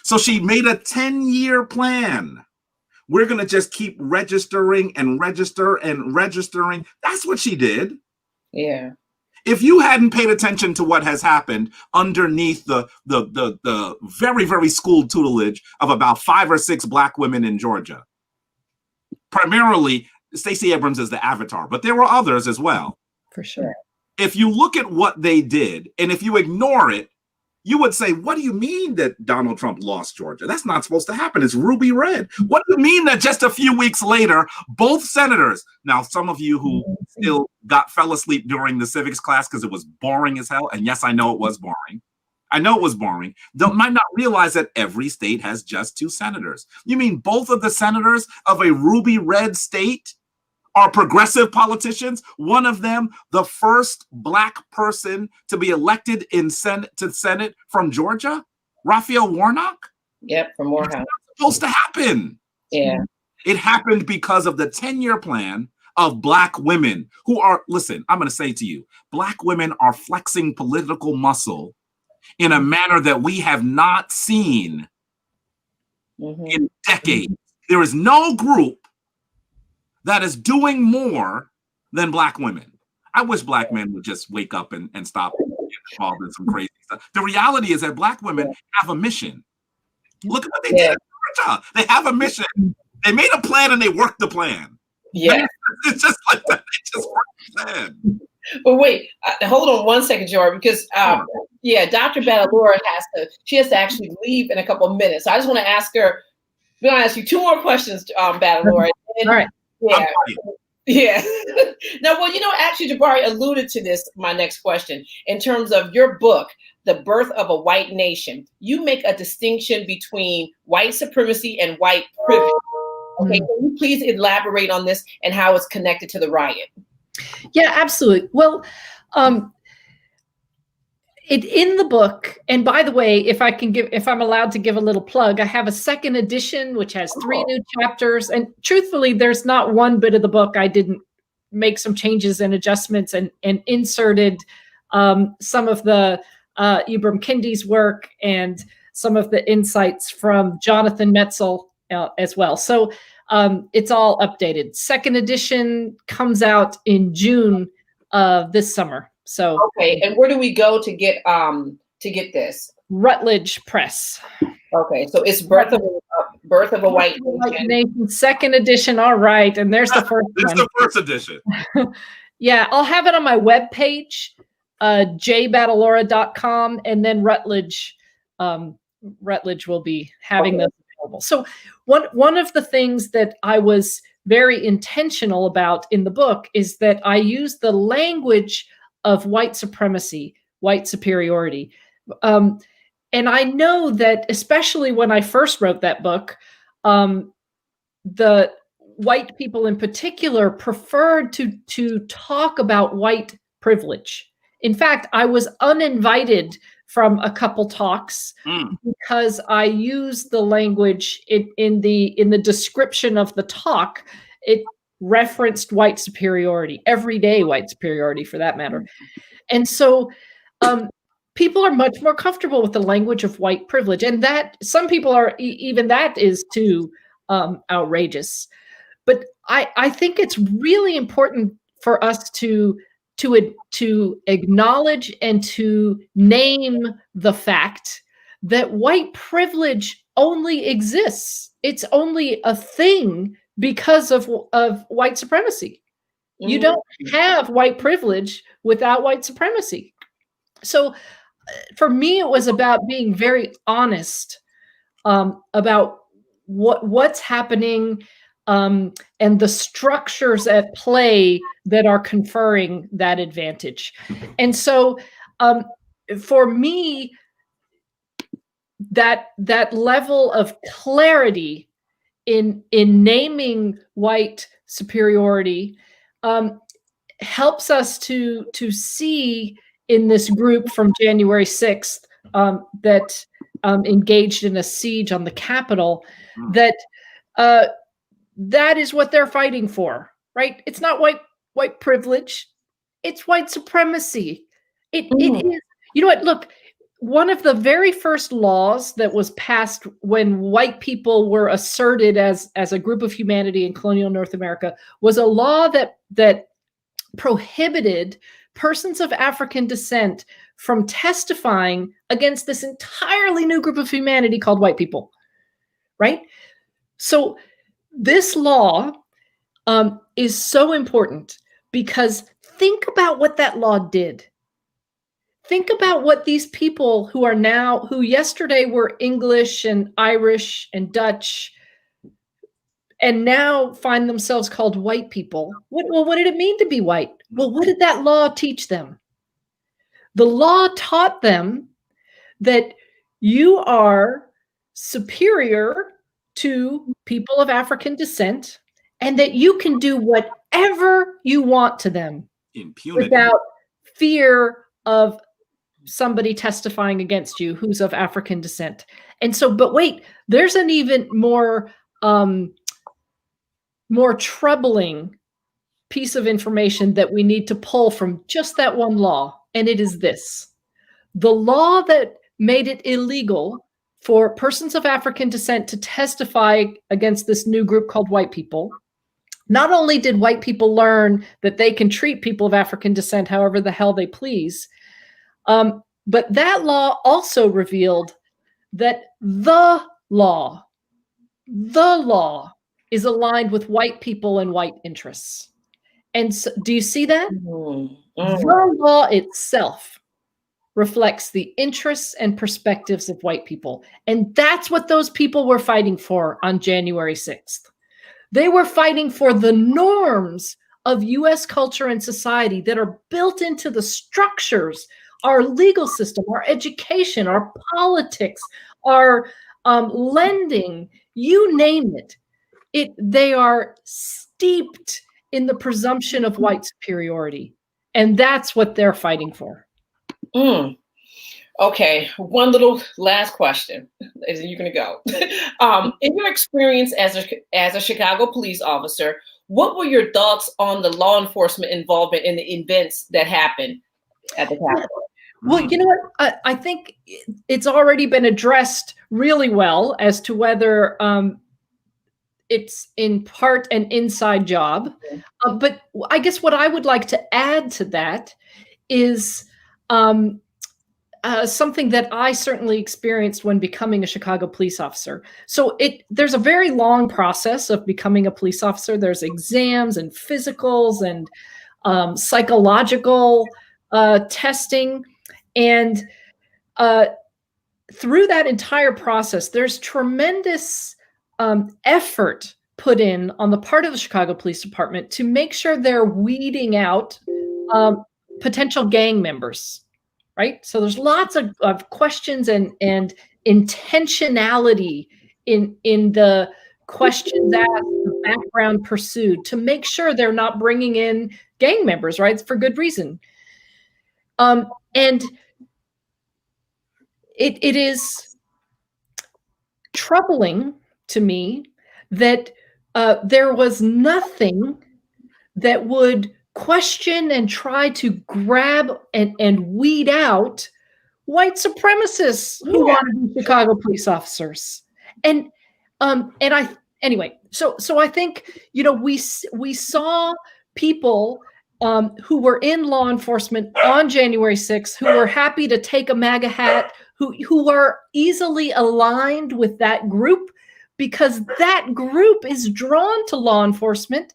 So she made a 10-year plan. We're going to just keep registering and registering. That's what she did. Yeah. If you hadn't paid attention to what has happened underneath the very, very schooled tutelage of about 5 or 6 Black women in Georgia, primarily Stacey Abrams is the avatar, but there were others as well. For sure. if you look at what they did, and if you ignore it, you would say, what do you mean that Donald Trump lost Georgia? That's not supposed to happen. It's ruby red. What do you mean that just a few weeks later, both senators, now some of you who still fell asleep during the civics class because it was boring as hell, and yes, I know it was boring. I know it was boring. Might not realize that every state has just 2 senators. You mean both of the senators of a ruby red state are progressive politicians? One of them, the first Black person to be elected to Senate from Georgia, Raphael Warnock? Yep, from Morehouse. It's not supposed to happen. Yeah. It happened because of the 10-year plan of Black women who are, listen, I'm going to say to you, Black women are flexing political muscle in a manner that we have not seen in decades. There is no group that is doing more than Black women. I wish Black men would just wake up and stop getting involved in some crazy stuff. The reality is that Black women have a mission. Look at what they did in Georgia. They have a mission. They made a plan and they worked the plan. Yeah. It's just like that. They just worked the plan. But wait, hold on one second, Jordan, because Dr. Battalora has to actually leave in a couple of minutes. So I just want to ask her, we're going to ask you 2 more questions, Battalora. All right. Yeah. No, well, actually, Jabari alluded to this, my next question, in terms of your book, The Birth of a White Nation. You make a distinction between white supremacy and white privilege. Okay, can you please elaborate on this and how it's connected to the riot? Yeah, absolutely. Well, in the book, and by the way, if I'm allowed to give a little plug, I have a 2nd edition, which has 3 new chapters. And truthfully, there's not one bit of the book I didn't make some changes and adjustments and inserted some of the Ibram Kendi's work and some of the insights from Jonathan Metzl as well. So it's all updated. 2nd edition comes out in June this summer. So okay, and where do we go to get this? Routledge Press. Okay, so it's Birth of a White Nation, 2nd edition. All right, and there's the first one. It's the first edition. Yeah, I'll have it on my webpage, jbattalora.com, and then Routledge will be having those available. So one of the things that I was very intentional about in the book is that I use the language of white supremacy, white superiority. And I know that especially when I first wrote that book, the white people in particular preferred to talk about white privilege. In fact, I was uninvited from a couple talks because I used the language in the description of the talk. It referenced white superiority, everyday white superiority for that matter. And so people are much more comfortable with the language of white privilege. And that some people are, even that is too outrageous. But I think it's really important for us to acknowledge and to name the fact that white privilege only exists. It's only a thing because of white supremacy. You don't have white privilege without white supremacy. So for me, it was about being very honest about what's happening and the structures at play that are conferring that advantage. And so for me, that level of clarity in naming white superiority helps us to see in this group from January 6th that engaged in a siege on the Capitol, that that is what they're fighting for, right? It's not white privilege, it's white supremacy. It is, you know what, look, one of the very first laws that was passed when white people were asserted as a group of humanity in colonial North America was a law that prohibited persons of African descent from testifying against this entirely new group of humanity called white people, right? So this law is so important because think about what that law did. Think about what these people who yesterday were English and Irish and Dutch and now find themselves called white people. What did it mean to be white? Well, what did that law teach them? The law taught them that you are superior to people of African descent and that you can do whatever you want to them without fear of somebody testifying against you who's of African descent. And so, but wait, there's an even more troubling piece of information that we need to pull from just that one law. And it is this: the law that made it illegal for persons of African descent to testify against this new group called white people. Not only did white people learn that they can treat people of African descent however the hell they please, but that law also revealed that the law is aligned with white people and white interests. And so, do you see that? The law itself reflects the interests and perspectives of white people. And that's what those people were fighting for on January 6th. They were fighting for the norms of US culture and society that are built into the structures, our legal system, our education, our politics, our lending, you name it. They are steeped in the presumption of white superiority. And that's what they're fighting for. Okay, one little last question, and you're going to go. In your experience as a Chicago police officer, what were your thoughts on the law enforcement involvement in the events that happened at the Capitol? Well, you know what? I think it's already been addressed really well as to whether it's in part an inside job. But I guess what I would like to add to that is something that I certainly experienced when becoming a Chicago police officer. So there's a very long process of becoming a police officer. There's exams and physicals and psychological testing. And through that entire process, there's tremendous effort put in on the part of the Chicago Police Department to make sure they're weeding out potential gang members, right? So there's lots of questions and intentionality in the questions asked, the background pursued, to make sure they're not bringing in gang members, right? For good reason. And it is troubling to me that there was nothing that would question and try to grab and weed out white supremacists who want to be Chicago police officers. And anyway, so I think, you know, we saw people who were in law enforcement on January 6th, who were happy to take a MAGA hat, who are easily aligned with that group, because that group is drawn to law enforcement,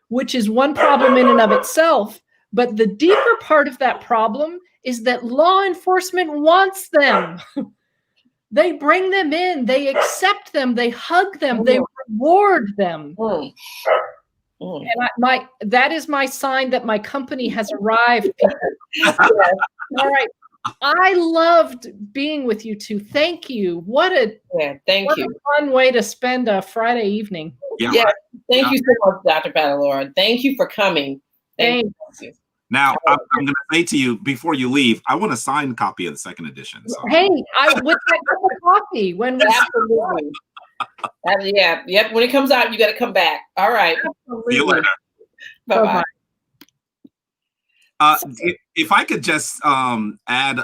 which is one problem in and of itself. But the deeper part of that problem is that law enforcement wants them. They bring them in, they accept them, they hug them, they reward them. And that is my sign that my company has arrived. All right. I loved being with you two. Thank you. What a fun way to spend a Friday evening. Thank you so much, Dr. Battalora. Thank you for coming. Thank you. Now, I'm going to say to you before you leave, I want a signed copy of the second edition. So. Hey, with that cup of coffee when we absolutely. Yep. When it comes out, you got to come back. All right. See you later. Bye-bye. If I could just add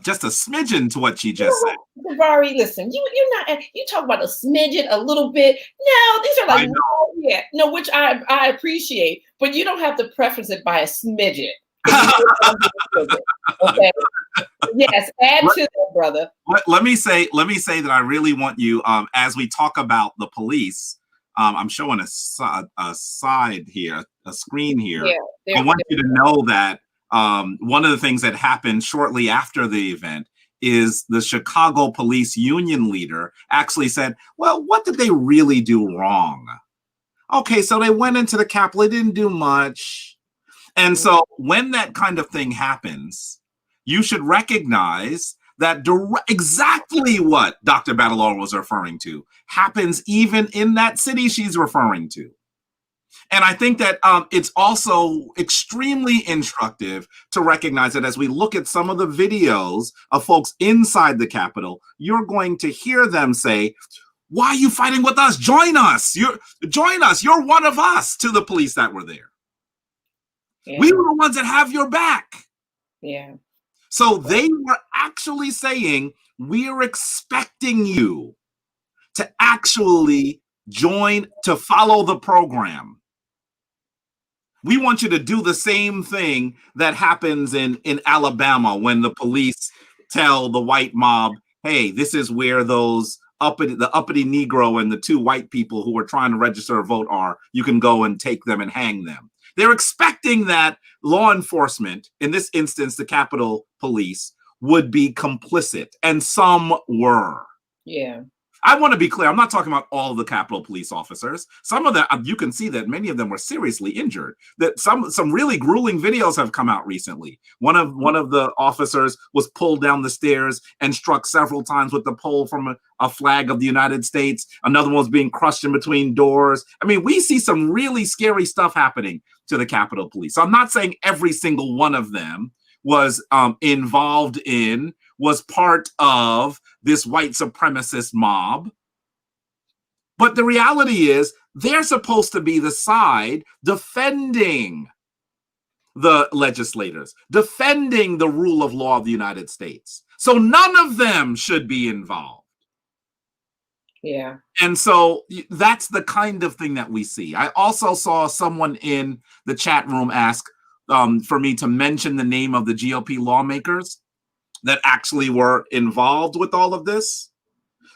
just a smidgen to what she just said. Jabari, listen, you talk about a smidgen, a little bit. No, these are like which I appreciate, but you don't have to preface it by a smidgen. Okay. Yes, add to that, brother. Let me say that I really want you, as we talk about the police, I'm showing a side here, a screen here. Yeah, I want you to know that one of the things that happened shortly after the event is the Chicago Police Union leader actually said, well, what did they really do wrong? Okay, so they went into the Capitol, they didn't do much. And so when that kind of thing happens, you should recognize that exactly what Dr. Battalora was referring to happens even in that city she's referring to. And I think that it's also extremely instructive to recognize that as we look at some of the videos of folks inside the Capitol, you're going to hear them say, why are you fighting with us? Join us. Join us. You're one of us, to the police that were there. Yeah. We were the ones that have your back. Yeah. So they were actually saying, we're expecting you to actually join, to follow the program. We want you to do the same thing that happens in Alabama when the police tell the white mob, hey, this is where those the uppity Negro and the two white people who are trying to register a vote are. You can go and take them and hang them. They're expecting that law enforcement, in this instance, the Capitol Police, would be complicit, and some were. Yeah. I want to be clear. I'm not talking about all of the Capitol Police officers. Some of them, you can see that many of them were seriously injured. That some really grueling videos have come out recently. One of the officers was pulled down the stairs and struck several times with the pole from a flag of the United States. Another one was being crushed in between doors. I mean, we see some really scary stuff happening to the Capitol Police. So I'm not saying every single one of them was involved in, was part of this white supremacist mob. But the reality is they're supposed to be the side defending the legislators, defending the rule of law of the United States. So none of them should be involved. Yeah. And so that's the kind of thing that we see. I also saw someone in the chat room ask for me to mention the name of the GOP lawmakers that actually were involved with all of this.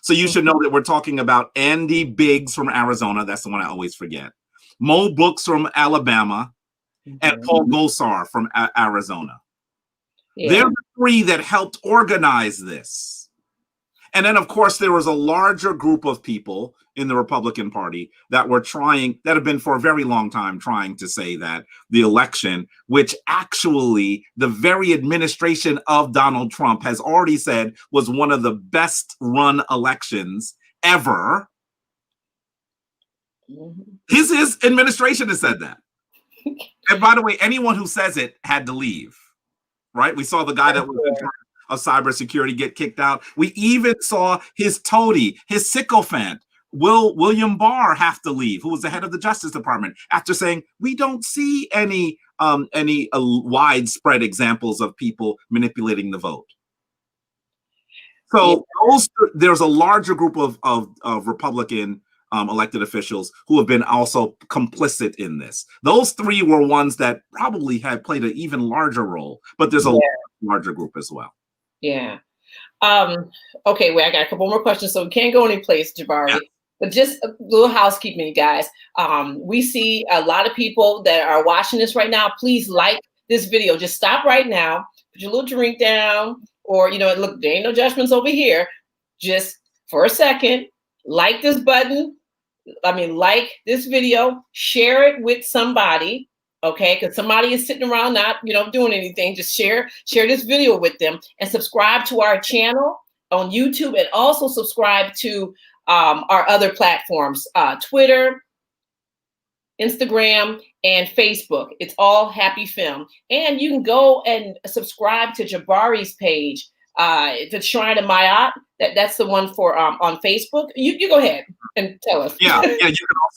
So you should know that we're talking about Andy Biggs from Arizona. That's the one I always forget. Mo Brooks from Alabama, and Paul Gosar from Arizona. Yeah. They're the three that helped organize this. And then, of course, there was a larger group of people in the Republican Party that have been for a very long time trying to say that the election, which actually the very administration of Donald Trump has already said was one of the best run elections ever. His administration has said that. And by the way, anyone who says it had to leave, right? We saw the guy that was in charge of cybersecurity get kicked out. We even saw his toady, his sycophant, William Barr, have to leave, who was the head of the Justice Department, after saying we don't see any widespread examples of people manipulating the vote. So there's a larger group of Republican elected officials who have been also complicit in this. Those three were ones that probably had played an even larger role, but there's a larger group as well. Yeah. Okay, wait, I got a couple more questions, so we can't go any place, Jabari. Yeah. But just a little housekeeping, guys. We see a lot of people that are watching this right now. Please like this video. Just stop right now, put your little drink down, or, look, there ain't no judgments over here. Just for a second, like this button. Like this video, share it with somebody. Okay, because somebody is sitting around not, doing anything. Just share this video with them, and subscribe to our channel on YouTube, and also subscribe to our other platforms, Twitter, Instagram, and Facebook. It's all hapifilm. And you can go and subscribe to Jabari's page, the Shrine of Ma'at. That's the one for on Facebook. You go ahead and tell us. Yeah. You can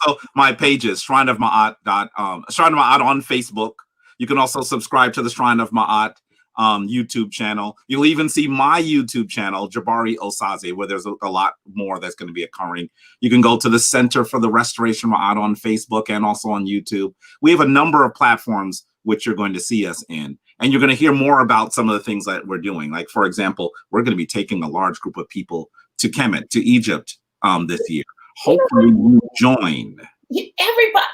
also, my pages, Shrine of Ma'at on Facebook. You can also subscribe to the Shrine of Ma'at YouTube channel. You'll even see my YouTube channel, Jabari Osaze, where there's a lot more that's going to be occurring. You can go to the Center for the Restoration of Ma'at on Facebook and also on YouTube. We have a number of platforms which you're going to see us in. And you're going to hear more about some of the things that we're doing. Like, for example, we're going to be taking a large group of people to Kemet, to Egypt this year. Hopefully you join. Everybody,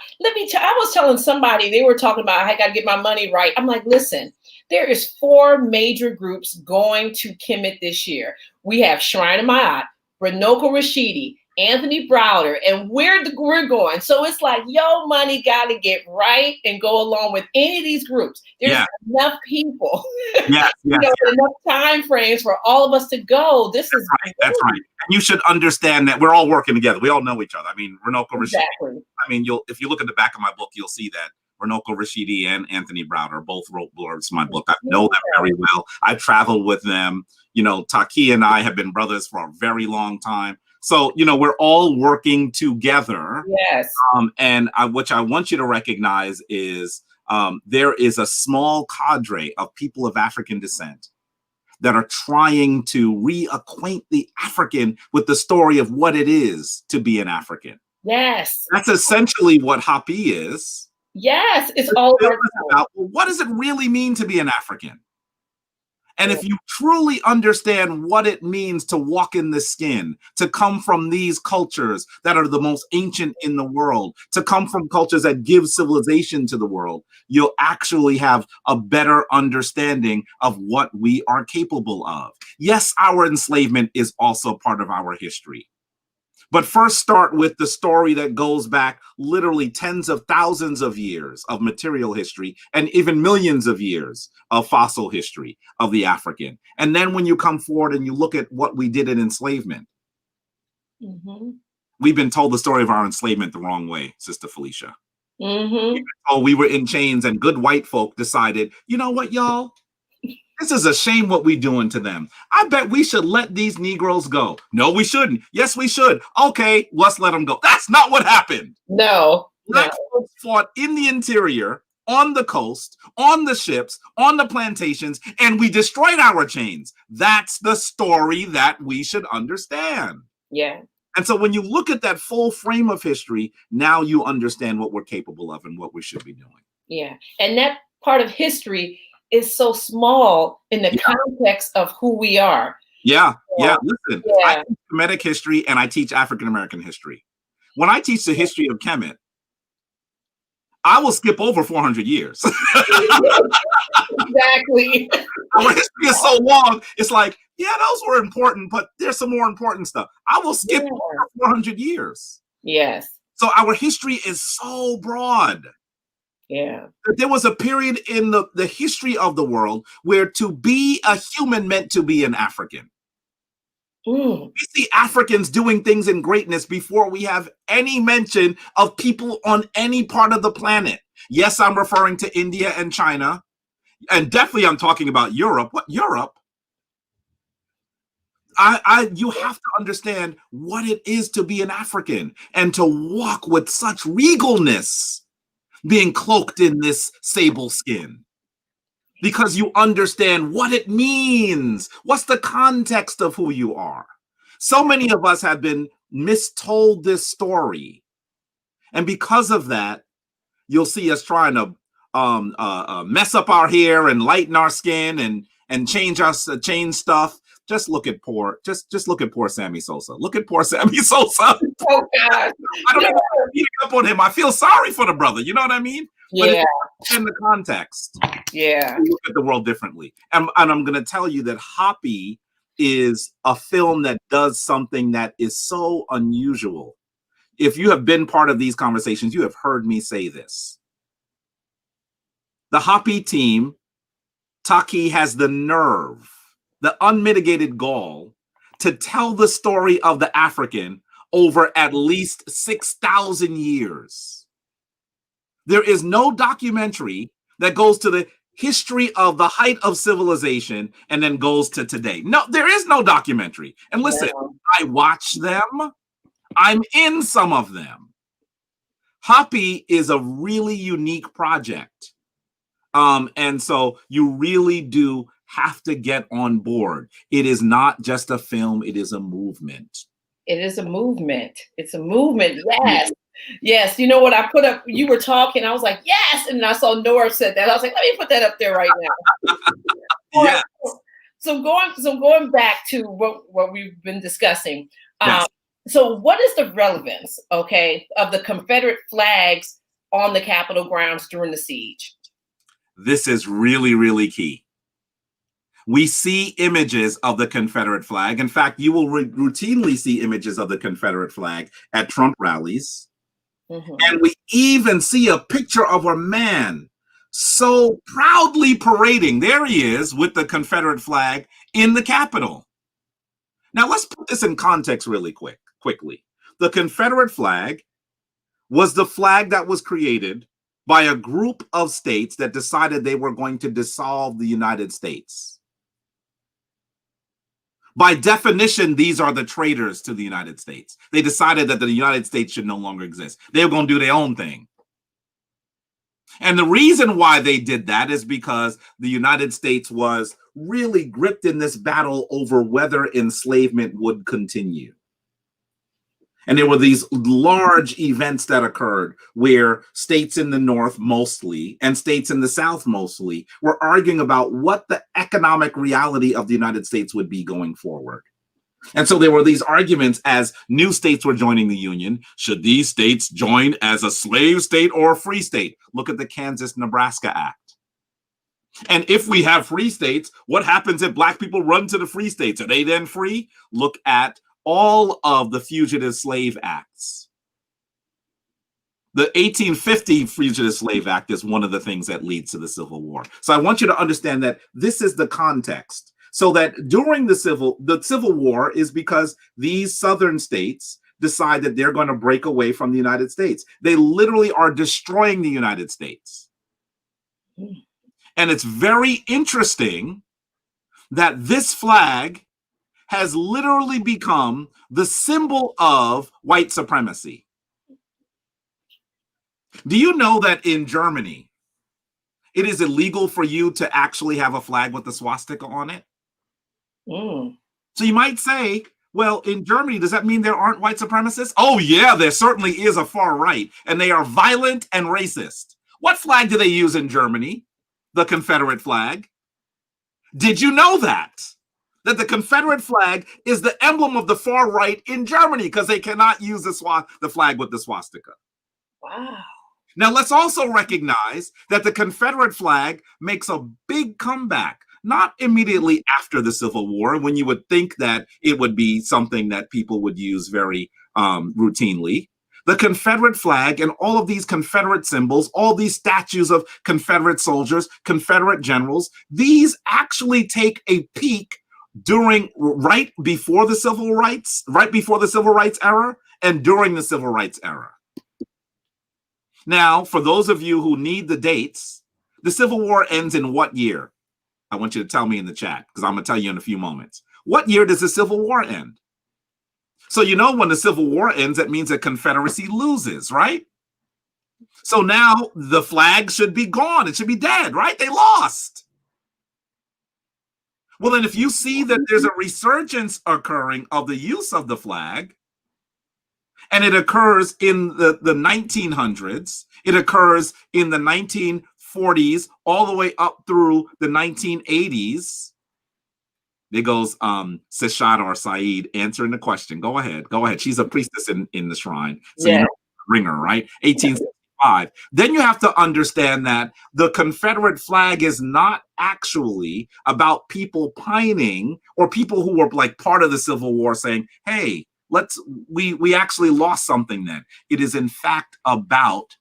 I was telling somebody, they were talking about, I got to get my money right. I'm like, listen, there is 4 major groups going to Kemet this year. We have Shrine of Ma'at, Runoko Rashidi, Anthony Browder, and we're going. So it's like, yo, money got to get right and go along with any of these groups. There's enough people, enough time frames for all of us to go. This is right. That's right. And you should understand that we're all working together. We all know each other. I mean, Runoko Rashidi. I mean, if you look at the back of my book, you'll see that Runoko Rashidi and Anthony Browder both wrote blurbs in my book. I know them very well. I traveled with them. You know, Taki and I have been brothers for a very long time. So, you know, we're all working together. Yes. And what I want you to recognize is there is a small cadre of people of African descent that are trying to reacquaint the African with the story of what it is to be an African. Yes. That's essentially what HAPI is. Yes. It's all about, well, what does it really mean to be an African? And if you truly understand what it means to walk in the skin, to come from these cultures that are the most ancient in the world, to come from cultures that give civilization to the world, you'll actually have a better understanding of what we are capable of. Yes, our enslavement is also part of our history. But first start with the story that goes back literally tens of thousands of years of material history and even millions of years of fossil history of the African. And then when you come forward and you look at what we did in enslavement, we've been told the story of our enslavement the wrong way, Sister Felicia. Oh, we were in chains and good white folk decided, you know what, y'all? This is a shame what we doing to them. I bet we should let these Negroes go. No, we shouldn't. Yes, we should. Okay, let's let them go. That's not what happened. No. Black folks fought in the interior, on the coast, on the ships, on the plantations, and we destroyed our chains. That's the story that we should understand. Yeah. And so when you look at that full frame of history, now you understand what we're capable of and what we should be doing. Yeah. And that part of history is so small in the context of who we are. Yeah. Listen, I teach Kemetic history and I teach African-American history. When I teach the history of Kemet, I will skip over 400 years. Exactly. Our history is so long. It's like, yeah, those were important, but there's some more important stuff. I will skip over 400 years. Yes. So our history is so broad. Yeah. There was a period in the history of the world where to be a human meant to be an African. We see Africans doing things in greatness before we have any mention of people on any part of the planet. Yes, I'm referring to India and China. And definitely I'm talking about Europe. What, Europe? You have to understand what it is to be an African and to walk with such regalness, being cloaked in this sable skin, because you understand what it means. What's the context of who you are? So many of us have been mistold this story. And because of that, you'll see us trying to mess up our hair and lighten our skin and change stuff. Just look at poor Sammy Sosa. Look at poor Sammy Sosa. Oh God. I don't even beat up on him. I feel sorry for the brother. You know what I mean? Yeah. But in the context, yeah, we look at the world differently. And I'm going to tell you that HAPI is a film that does something that is so unusual. If you have been part of these conversations, you have heard me say this. The HAPI team, Taki, has the nerve, the unmitigated gall, to tell the story of the African over at least 6,000 years. There is no documentary that goes to the history of the height of civilization and then goes to today. No, there is no documentary. And listen, I watch them. I'm in some of them. HAPI is a really unique project. And so you really do have to get on board. It is not just a film, it is a movement. It is a movement. It's a movement. Yes. Yes. You know what I put up? You were talking. I was like, yes. And I saw Nora said that. I was like, let me put that up there right now. Yeah. So going back to what we've been discussing. Yes. So what is the relevance, okay, of the Confederate flags on the Capitol grounds during the siege? This is really, really key. We see images of the Confederate flag. In fact, you will routinely see images of the Confederate flag at Trump rallies. And we even see a picture of a man so proudly parading. There he is with the Confederate flag in the Capitol. Now, let's put this in context really quickly. The Confederate flag was the flag that was created by a group of states that decided they were going to dissolve the United States. By definition, these are the traitors to the United States. They decided that the United States should no longer exist. They were going to do their own thing. And the reason why they did that is because the United States was really gripped in this battle over whether enslavement would continue. And there were these large events that occurred where states in the North mostly and states in the South mostly were arguing about what the economic reality of the United States would be going forward. And so there were these arguments as new states were joining the Union. Should these states join as a slave state or a free state? Look at the Kansas-Nebraska Act. And if we have free states, what happens if Black people run to the free states? Are they then free? Look at all of the Fugitive Slave Acts. The 1850 Fugitive Slave Act is one of the things that leads to the Civil War. So I want you to understand that this is the context. So that during the Civil War is because these southern states decide that they're going to break away from the United States. They literally are destroying the United States. And it's very interesting that this flag has literally become the symbol of white supremacy. Do you know that in Germany, it is illegal for you to actually have a flag with a swastika on it? So you might say, well, in Germany, does that mean there aren't white supremacists? Oh, yeah, there certainly is a far right, and they are violent and racist. What flag do they use in Germany? The Confederate flag. Did you know that? That the Confederate flag is the emblem of the far right in Germany because they cannot use the flag with the swastika. Wow. Now, let's also recognize that the Confederate flag makes a big comeback, not immediately after the Civil War, when you would think that it would be something that people would use very routinely. The Confederate flag and all of these Confederate symbols, all these statues of Confederate soldiers, Confederate generals, these actually take a peak during right before the civil rights era and during the civil rights era. Now, for those of you who need the dates, the Civil War ends in what year? I want you to tell me in the chat because I'm going to tell you in a few moments. What year does the Civil War end? So you know when the Civil War ends, that means that Confederacy loses, right? So now the flag should be gone. It should be dead, right? They lost. Well, then if you see that there's a resurgence occurring of the use of the flag, and it occurs in the 1900s, it occurs in the 1940s, all the way up through the 1980s. There goes Seshad or Saeed answering the question. Go ahead. She's a priestess in the shrine. So you know, ringer, right? 1865. Then you have to understand that the Confederate flag is not actually about people pining or people who were like part of the Civil War saying, hey, we actually lost something then. It is in fact about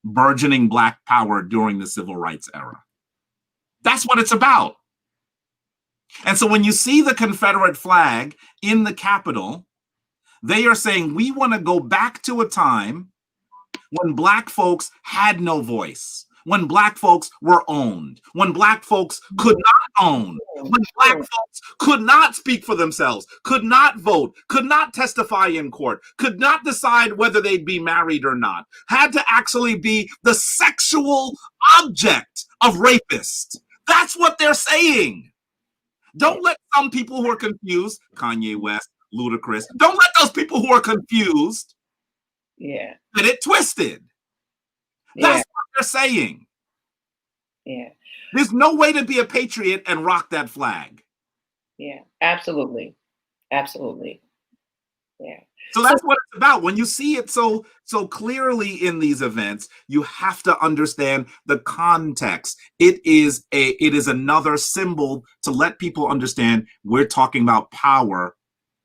burgeoning Black power during the Civil Rights era. That's what it's about. And so when you see the Confederate flag in the Capitol, they are saying we want to go back to a time when Black folks had no voice, when Black folks were owned, when Black folks could not own, when Black folks could not speak for themselves, could not vote, could not testify in court, could not decide whether they'd be married or not, had to actually be the sexual object of rapists. That's what they're saying. Don't let some people who are confused, Kanye West, Ludacris, don't let those people who are confused get it twisted. That's what they're saying. Yeah. There's no way to be a patriot and rock that flag. Yeah, absolutely. Absolutely. Yeah. So that's what it's about. When you see it so clearly in these events, you have to understand the context. It is another symbol to let people understand we're talking about power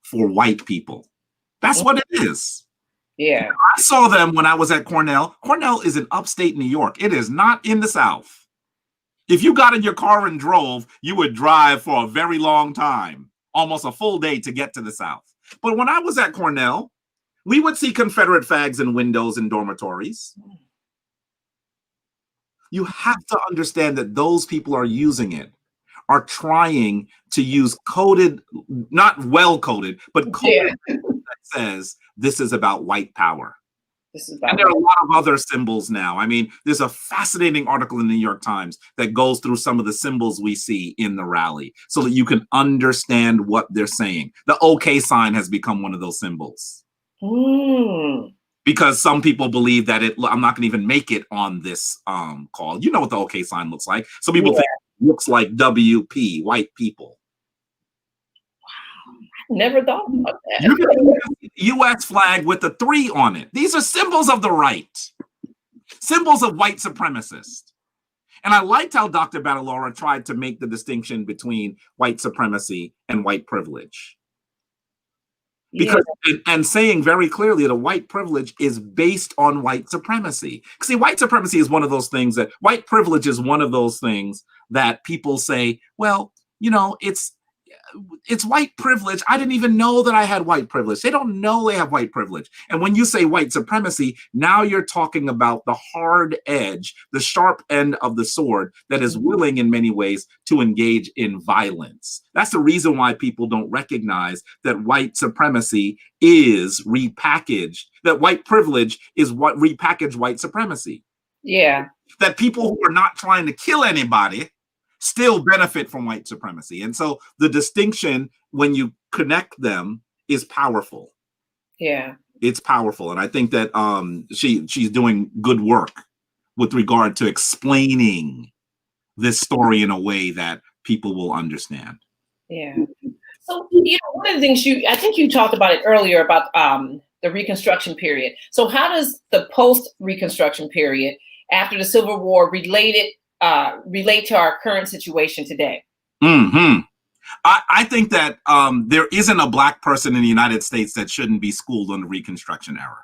for white people. That's what it is. Yeah. I saw them when I was at Cornell. Cornell is in upstate New York. It is not in the South. If you got in your car and drove, you would drive for a very long time, almost a full day to get to the South. But when I was at Cornell, we would see Confederate flags in windows in dormitories. You have to understand that those people are using it, are trying to use coded, not well coded, but coded that says this is about white power. And there are a lot of other symbols now. I mean, there's a fascinating article in the New York Times that goes through some of the symbols we see in the rally so that you can understand what they're saying. The OK sign has become one of those symbols. Because some people believe that I'm not going to even make it on this call. You know what the OK sign looks like. Some people think it looks like WP, white people. Never thought about that. You can see the U.S. flag with the 3 on it. These are symbols of the right, symbols of white supremacists. And I liked how Dr. Battalora tried to make the distinction between white supremacy and white privilege. Because and saying very clearly that white privilege is based on white supremacy. See, white supremacy is one of those things that white privilege is one of those things that people say, well, you know, it's white privilege. I didn't even know that I had white privilege. They don't know they have white privilege. And when you say white supremacy, now you're talking about the hard edge, the sharp end of the sword that is willing in many ways to engage in violence. That's the reason why people don't recognize that white supremacy is repackaged, that white privilege is what repackaged white supremacy. Yeah. That people who are not trying to kill anybody still benefit from white supremacy. And so the distinction, when you connect them, is powerful. Yeah. It's powerful. And I think that she's doing good work with regard to explaining this story in a way that people will understand. Yeah. So, you know, one of the things I think you talked about it earlier about the Reconstruction period. So how does the post-Reconstruction period after the Civil War relate to our current situation today? I think that there isn't a Black person in the United States that shouldn't be schooled on the Reconstruction era.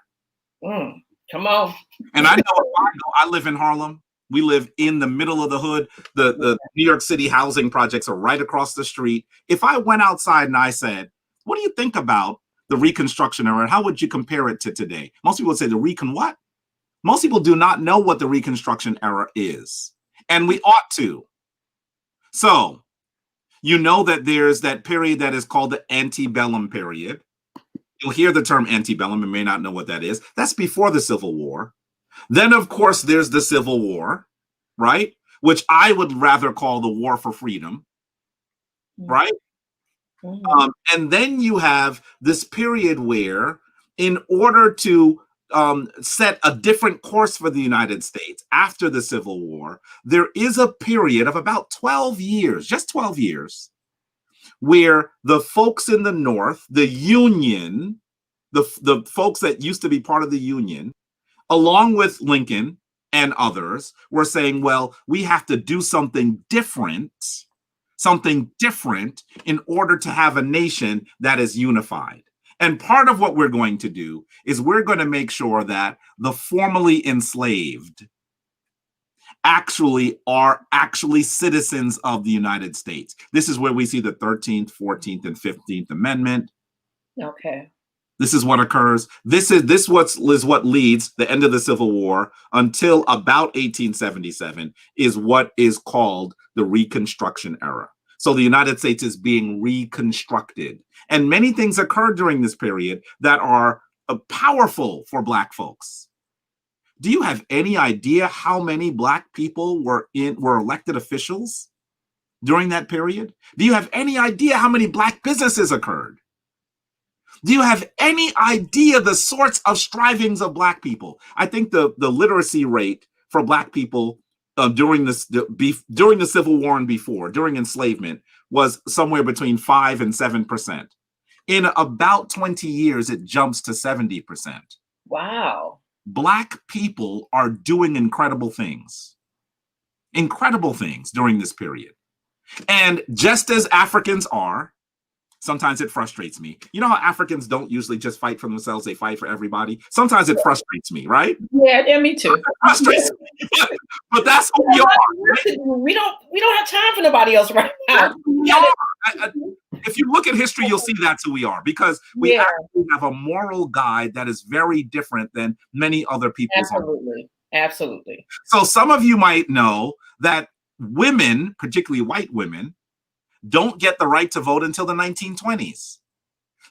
Come on. And I live in Harlem. We live in the middle of the hood. The New York City housing projects are right across the street. If I went outside and I said, what do you think about the Reconstruction era? How would you compare it to today? Most people would say the recon what? Most people do not know what the Reconstruction era is. And we ought to. So, you know that there's that period that is called the antebellum period. You'll hear the term antebellum and may not know what that is. That's before the Civil War. Then, of course, there's the Civil War, right? Which I would rather call the War for Freedom, right? And then you have this period where, in order to set a different course for the United States after the Civil War, there is a period of about 12 years, just 12 years, where the folks in the North, the Union, the folks that used to be part of the Union, along with Lincoln and others, were saying, well, we have to do something different in order to have a nation that is unified. And part of what we're going to do is we're going to make sure that the formerly enslaved are actually citizens of the United States. This is where we see the 13th, 14th, and 15th Amendment. Okay. This is what occurs. This is what leads the end of the Civil War until about 1877 is what is called the Reconstruction era. So the United States is being reconstructed. And many things occurred during this period that are powerful for Black folks. Do you have any idea how many Black people were elected officials during that period? Do you have any idea how many Black businesses occurred? Do you have any idea the sorts of strivings of Black people? I think the literacy rate for Black people during the Civil War and before, during enslavement, was somewhere between 5 and 7%. In about 20 years, it jumps to 70%. Wow. Black people are doing incredible things during this period. And just as Africans are, sometimes it frustrates me. You know how Africans don't usually just fight for themselves, they fight for everybody? Sometimes it frustrates me, right? Yeah, me too. It frustrates me. But that's who we are. Right? We don't have time for nobody else right now. We are. If you look at history, you'll see that's who we are, because we actually have a moral guide that is very different than many other people's. Absolutely. So some of you might know that women, particularly white women, don't get the right to vote until the 1920s.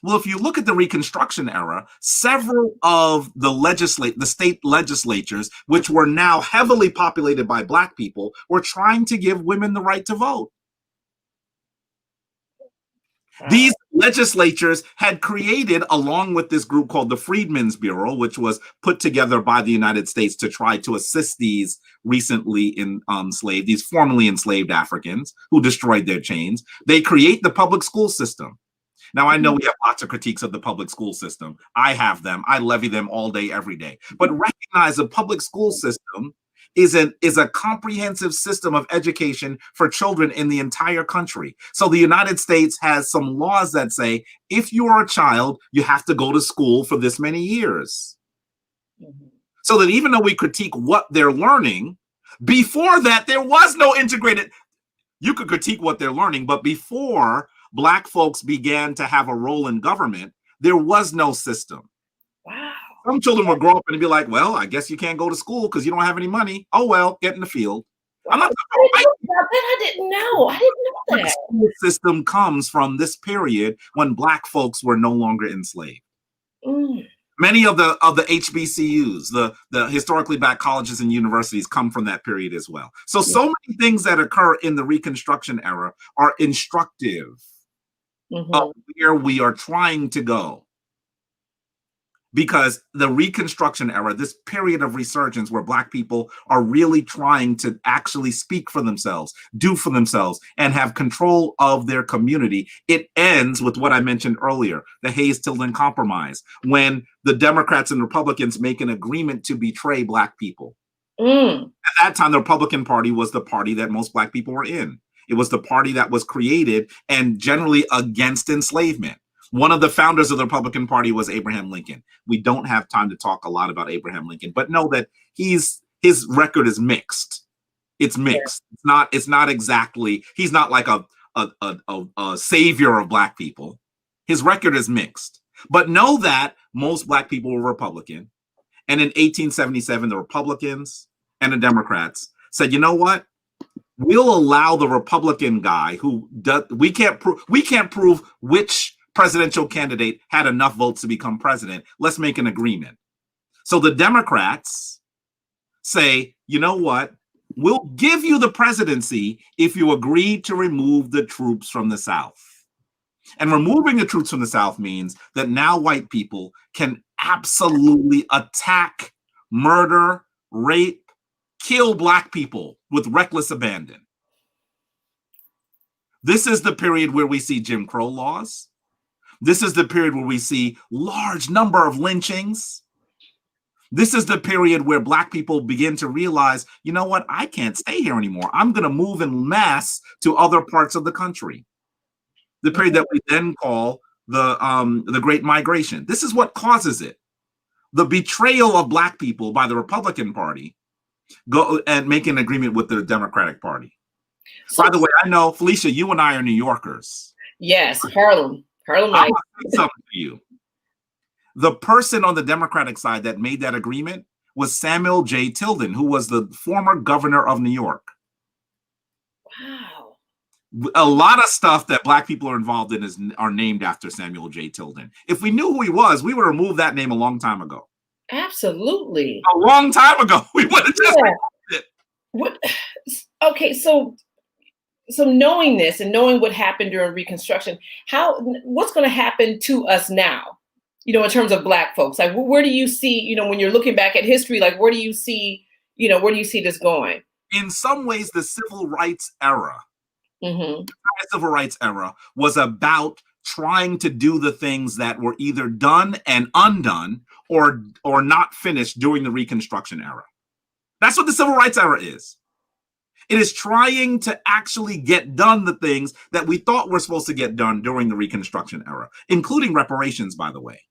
Well, if you look at the Reconstruction era, several of the state legislatures, which were now heavily populated by Black people, were trying to give women the right to vote. These legislatures had created, along with this group called the Freedmen's Bureau, which was put together by the United States to try to assist these recently enslaved, these formerly enslaved Africans who destroyed their chains. They create the public school system. Now, I know we have lots of critiques of the public school system. I have them. I levy them all day, every day. But recognize the public school system is a comprehensive system of education for children in the entire country. So the United States has some laws that say, if you are a child, you have to go to school for this many years. So that even though we critique what they're learning, before that, there was no integrated, you could critique what they're learning, but before Black folks began to have a role in government, there was no system. Wow. Some children would grow up and be like, well, I guess you can't go to school because you don't have any money. Oh, well, get in the field. I'm not I didn't know. I didn't know that. The school system comes from this period when Black folks were no longer enslaved. Many of the HBCUs, the historically Black colleges and universities, come from that period as well. So many things that occur in the Reconstruction era are instructive of where we are trying to go. Because the Reconstruction era, this period of resurgence where Black people are really trying to actually speak for themselves, do for themselves, and have control of their community, it ends with what I mentioned earlier, the Hayes-Tilden Compromise, when the Democrats and Republicans make an agreement to betray Black people. At that time, the Republican Party was the party that most Black people were in. It was the party that was created and generally against enslavement. One of the founders of the Republican Party was Abraham Lincoln. We don't have time to talk a lot about Abraham Lincoln, but know that his record is mixed. It's mixed. It's not exactly, he's not like a savior of Black people. His record is mixed. But know that most Black people were Republican. And in 1877, the Republicans and the Democrats said, you know what? We'll allow the Republican guy who does, we can't prove which presidential candidate had enough votes to become president. Let's make an agreement. So the Democrats say, you know what? We'll give you the presidency if you agree to remove the troops from the South. And removing the troops from the South means that now white people can absolutely attack, murder, rape, kill Black people with reckless abandon. This is the period where we see Jim Crow laws. This is the period where we see large number of lynchings. This is the period where Black people begin to realize, you know what, I can't stay here anymore. I'm going to move en masse to other parts of the country. The period that we then call the Great Migration. This is what causes it. The betrayal of Black people by the Republican Party go and make an agreement with the Democratic Party. By the way, I know, Felicia, you and I are New Yorkers. Yes, Harlem. I'm going to say something to you. The person on the Democratic side that made that agreement was Samuel J. Tilden, who was the former governor of New York. Wow. A lot of stuff that Black people are involved in are named after Samuel J. Tilden. If we knew who he was, we would have removed that name a long time ago. Absolutely. A long time ago. We would have just removed it. What? Okay, so knowing this and knowing what happened during Reconstruction, what's going to happen to us now, in terms of Black folks? Like, where do you see, when you're looking back at history, like, where do you see this going? In some ways, the civil rights era, Mm-hmm. the civil rights era was about trying to do the things that were either done and undone or not finished during the Reconstruction era. That's what the Civil Rights era is. It is trying to actually get done the things that we thought were supposed to get done during the Reconstruction era, including reparations, by the way.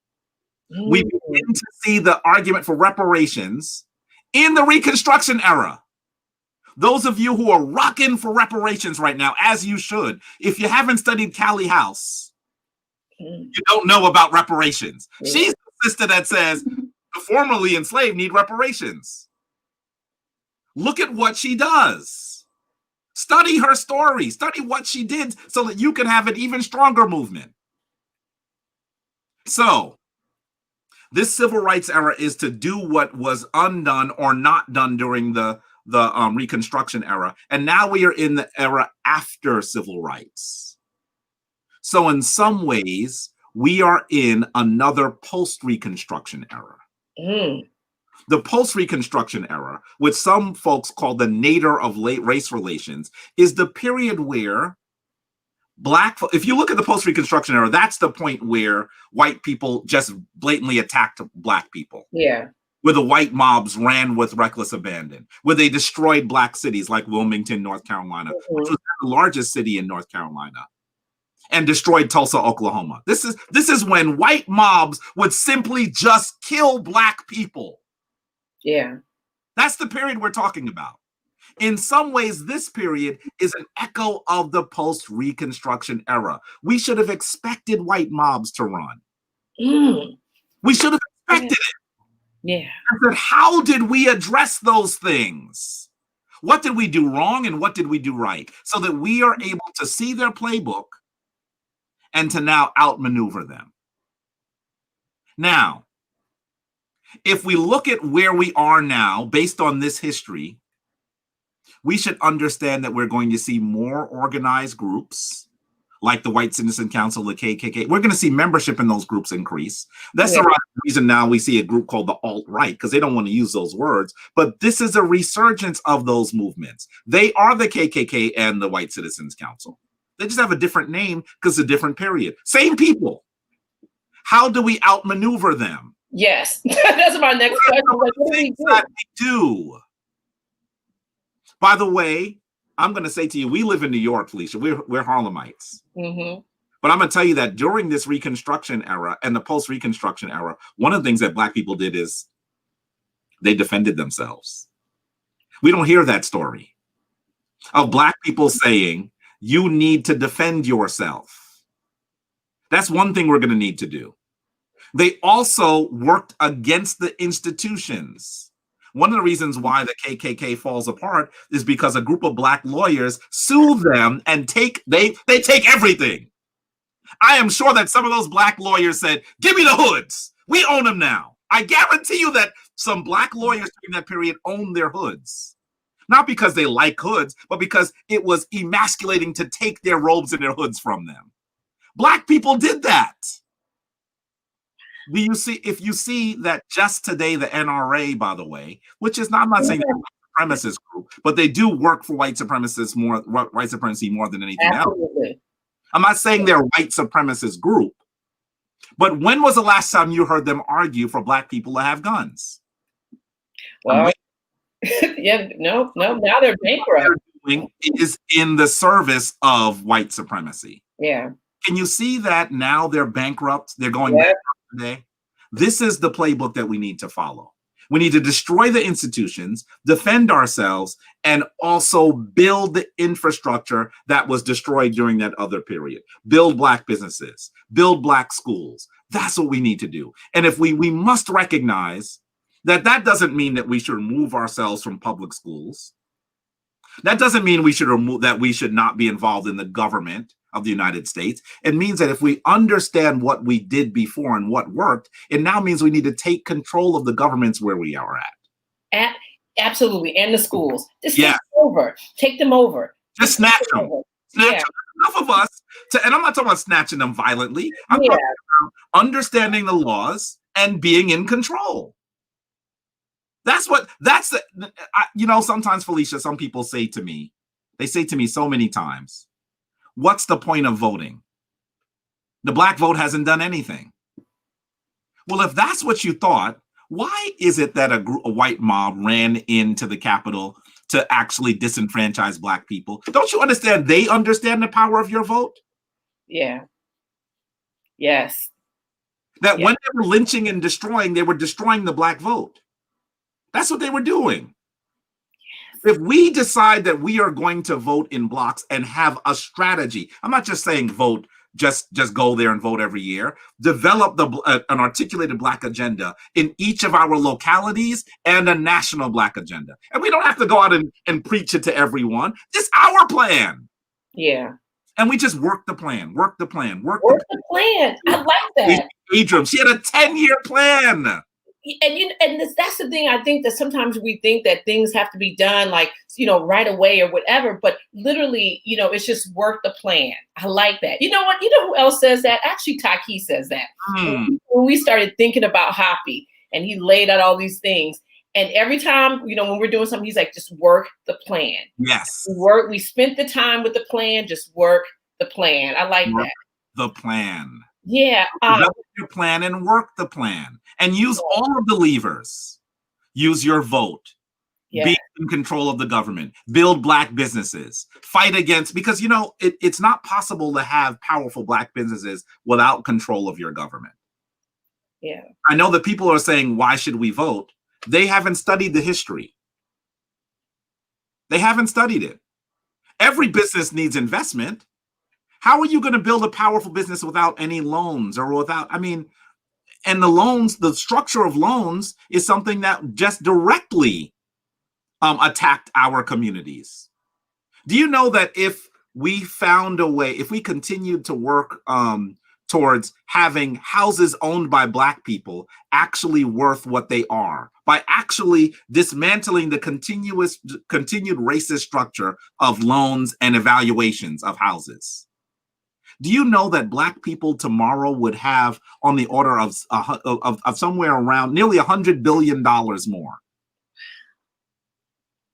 We begin to see the argument for reparations in the Reconstruction era. Those of you who are rocking for reparations right now, as you should, if you haven't studied Callie House, you don't know about reparations. She's the sister that says the formerly enslaved need reparations. Look at what she does. Study her story. Study what she did so that you can have an even stronger movement. So, this civil rights era is to do what was undone or not done during the Reconstruction era. And now we are in the era after civil rights. So in some ways, we are in another post-Reconstruction era. The post-Reconstruction era, which some folks call the nadir of late race relations, is the period where if you look at the post-Reconstruction era, that's the point where white people just blatantly attacked Black people. Yeah. Where the white mobs ran with reckless abandon, where they destroyed Black cities like Wilmington, North Carolina, which was the largest city in North Carolina, and destroyed Tulsa, Oklahoma. This is when white mobs would simply just kill Black people. Yeah. That's the period we're talking about. In some ways, this period is an echo of the post-Reconstruction era. We should have expected white mobs to run. We should have expected it. Yeah. But how did we address those things? What did we do wrong and what did we do right? So that we are able to see their playbook and to now outmaneuver them. Now, if we look at where we are now, based on this history, we should understand that we're going to see more organized groups like the White Citizen Council, the KKK. We're going to see membership in those groups increase. That's the reason now we see a group called the alt-right, because they don't want to use those words. But this is a resurgence of those movements. They are the KKK and the White Citizens Council. They just have a different name because it's a different period. Same people. How do we outmaneuver them? Yes, that's my next question. What do we do? By the way, I'm going to say to you, we live in New York, Felicia. We're Harlemites. But I'm going to tell you that during this Reconstruction era and the post-Reconstruction era, one of the things that Black people did is they defended themselves. We don't hear that story of Black people saying, you need to defend yourself. That's one thing we're going to need to do. They also worked against the institutions. One of the reasons why the KKK falls apart is because a group of Black lawyers sue them and they take everything. I am sure that some of those Black lawyers said, give me the hoods. We own them now. I guarantee you that some Black lawyers during that period owned their hoods. Not because they like hoods, but because it was emasculating to take their robes and their hoods from them. Black people did that. If you see that just today, the NRA, by the way, which is not, I'm not saying they're a white supremacist group, but they do work for white supremacists white supremacy more than anything else. I'm not saying they're a white supremacist group, but when was the last time you heard them argue for Black people to have guns? Well, no, now they're bankrupt. Is in the service of white supremacy. Yeah. Can you see that now they're bankrupt? They're going bankrupt today. This is the playbook that we need to follow. We need to destroy the institutions, defend ourselves, and also build the infrastructure that was destroyed during that other period. Build Black businesses, build Black schools. That's what we need to do. And if we must recognize that doesn't mean that we should remove ourselves from public schools. That doesn't mean we should not be involved in the government of the United States. It means that if we understand what we did before and what worked, it now means we need to take control of the governments where we are at. Absolutely. And the schools. Just take them over. Take them over. Just snatch them. Snatch them. Enough of us and I'm not talking about snatching them violently. I'm talking about understanding the laws and being in control. Sometimes, Felicia, some people say to me so many times, what's the point of voting? The black vote hasn't done anything. Well, if that's what you thought, why is it that a white mob ran into the Capitol to actually disenfranchise black people? Don't you understand? They understand the power of your vote. Yeah. Yes. That when they were lynching and destroying, they were destroying the black vote. That's what they were doing. If we decide that we are going to vote in blocks and have a strategy, I'm not just saying vote, just go there and vote every year. Develop an articulated black agenda in each of our localities and a national black agenda. And we don't have to go out and preach it to everyone. It's our plan. Yeah. And we just work the plan, work the plan. I like that. Adrian, she had a 10-year plan. And that's the thing. I think that sometimes we think that things have to be done like, right away or whatever, but literally, it's just work the plan. I like that. You know what? You know who else says that? Actually, Taki says that. When we started thinking about HAPI and he laid out all these things, and every time, when we're doing something, he's like, just work the plan. Yes. We spent the time with the plan, just work the plan. I like that. The plan. Yeah. Develop your plan and work the plan. And use all of the levers. Use your vote. Yeah. Be in control of the government. Build black businesses. Fight against, because, it's not possible to have powerful black businesses without control of your government. Yeah. I know that people are saying, why should we vote? They haven't studied the history. They haven't studied it. Every business needs investment. How are you going to build a powerful business without any loans or without, and the loans, the structure of loans is something that just directly attacked our communities. Do you know that if we found a way, if we continued to work towards having houses owned by black people actually worth what they are, by actually dismantling the continued racist structure of loans and evaluations of houses? Do you know that black people tomorrow would have on the order of somewhere around nearly $100 billion more?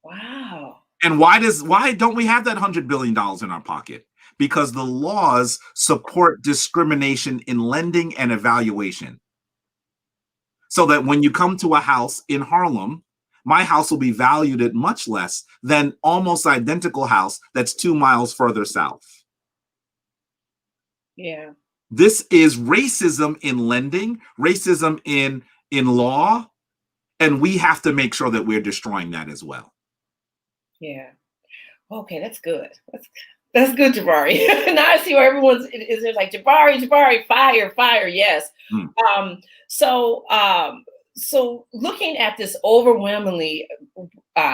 Wow. And why don't we have that $100 billion in our pocket? Because the laws support discrimination in lending and evaluation. So that when you come to a house in Harlem, my house will be valued at much less than almost identical house that's 2 miles further south. Yeah. This is racism in lending, racism in law, and we have to make sure that we're destroying that as well. Yeah. Okay, that's good. That's good, Jabari. Now I see where everyone's is like Jabari, fire, yes. So looking at this overwhelmingly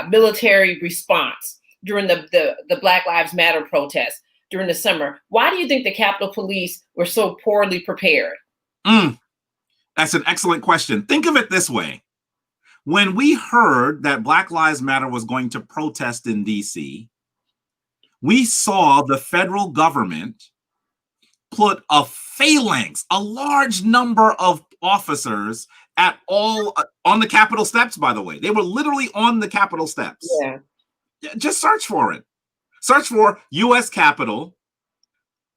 military response during the Black Lives Matter protests during the summer, why do you think the Capitol Police were so poorly prepared? That's an excellent question. Think of it this way. When we heard that Black Lives Matter was going to protest in DC, we saw the federal government put a phalanx, a large number of officers at all on the Capitol steps, by the way. They were literally on the Capitol steps. Yeah. Just search for it. Search for U.S. Capitol,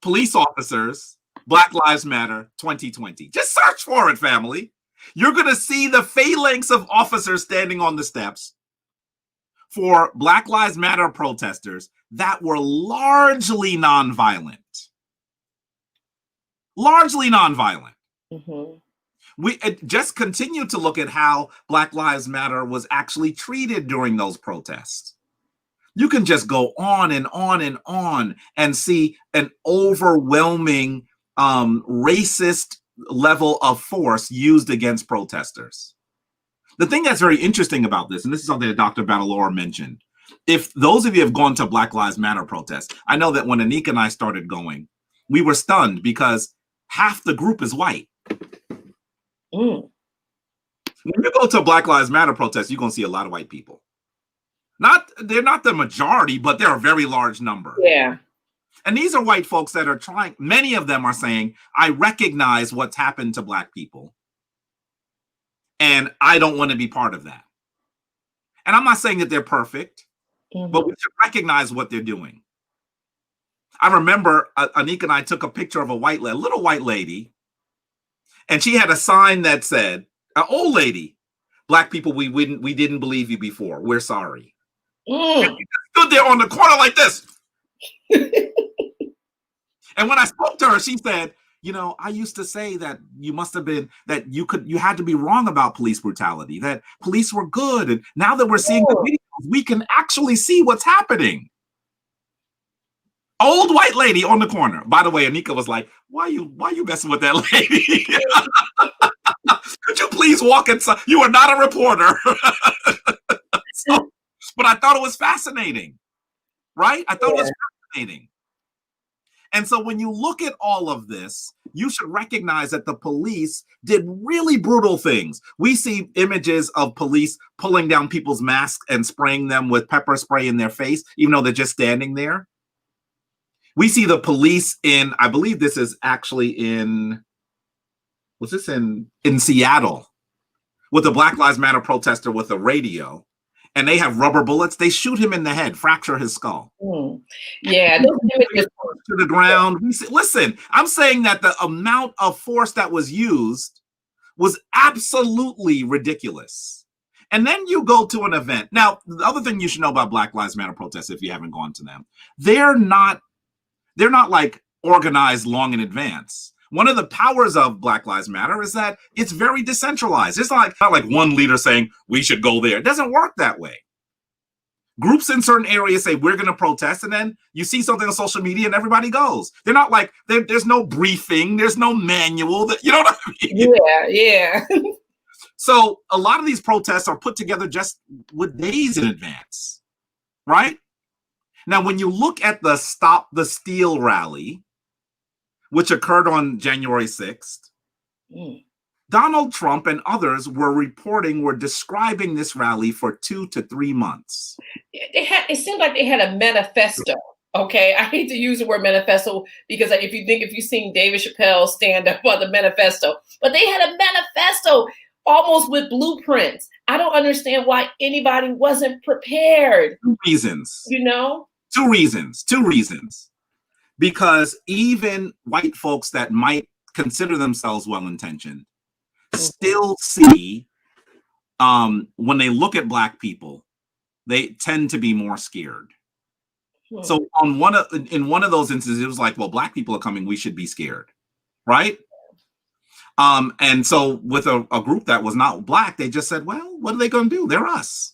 police officers, Black Lives Matter 2020. Just search for it, family. You're going to see the phalanx of officers standing on the steps for Black Lives Matter protesters that were largely nonviolent. Largely nonviolent. Mm-hmm. We just continue to look at how Black Lives Matter was actually treated during those protests. You can just go on and on and on and see an overwhelming racist level of force used against protesters. The thing that's very interesting about this, and this is something that Dr. Battalora mentioned, if those of you have gone to Black Lives Matter protests, I know that when Anika and I started going, we were stunned because half the group is white. When you go to a Black Lives Matter protest, you're going to see a lot of white people. They're not the majority, but they're a very large number. Yeah. And these are white folks that are trying, many of them are saying, I recognize what's happened to Black people, and I don't want to be part of that. And I'm not saying that they're perfect, but we should recognize what they're doing. I remember Anika and I took a picture of a little white lady, and she had a sign that said, "An old lady, black people, we didn't believe you before. We're sorry." And she just stood there on the corner like this. And when I spoke to her, she said, "You know, I used to say that you had to be wrong about police brutality, that police were good. And now that we're seeing the videos, we can actually see what's happening." Old white lady on the corner. By the way, Anika was like, why you messing with that lady? Could you please walk inside? You are not a reporter. But I thought it was fascinating, right? I thought it was fascinating. And so when you look at all of this, you should recognize that the police did really brutal things. We see images of police pulling down people's masks and spraying them with pepper spray in their face, even though they're just standing there. We see the police I believe this is actually in Seattle, with a Black Lives Matter protester with a radio, and they have rubber bullets. They shoot him in the head, fracture his skull. Yeah, those images to the ground. Listen, I'm saying that the amount of force that was used was absolutely ridiculous. And then you go to an event. Now, the other thing you should know about Black Lives Matter protests, if you haven't gone to them, they're not like organized long in advance. One of the powers of Black Lives Matter is that it's very decentralized. It's not like one leader saying we should go there. It doesn't work that way. Groups in certain areas say we're going to protest, and then you see something on social media and everybody goes. They're not like, there's no briefing, there's no manual. You know what I mean? Yeah. So a lot of these protests are put together just with days in advance, right? Now, when you look at the Stop the Steal rally, which occurred on January 6th, Donald Trump and others were describing this rally for 2 to 3 months. It seemed like they had a manifesto. Okay, I hate to use the word manifesto because if you've seen David Chappelle stand up on the manifesto, but they had a manifesto almost with blueprints. I don't understand why anybody wasn't prepared. 2 reasons. You know? 2 reasons. Because even white folks that might consider themselves well-intentioned still see, when they look at Black people, they tend to be more scared. So in one of those instances, it was like, well, Black people are coming, we should be scared, right? And so with a group that was not Black, they just said, well, what are they going to do? They're us.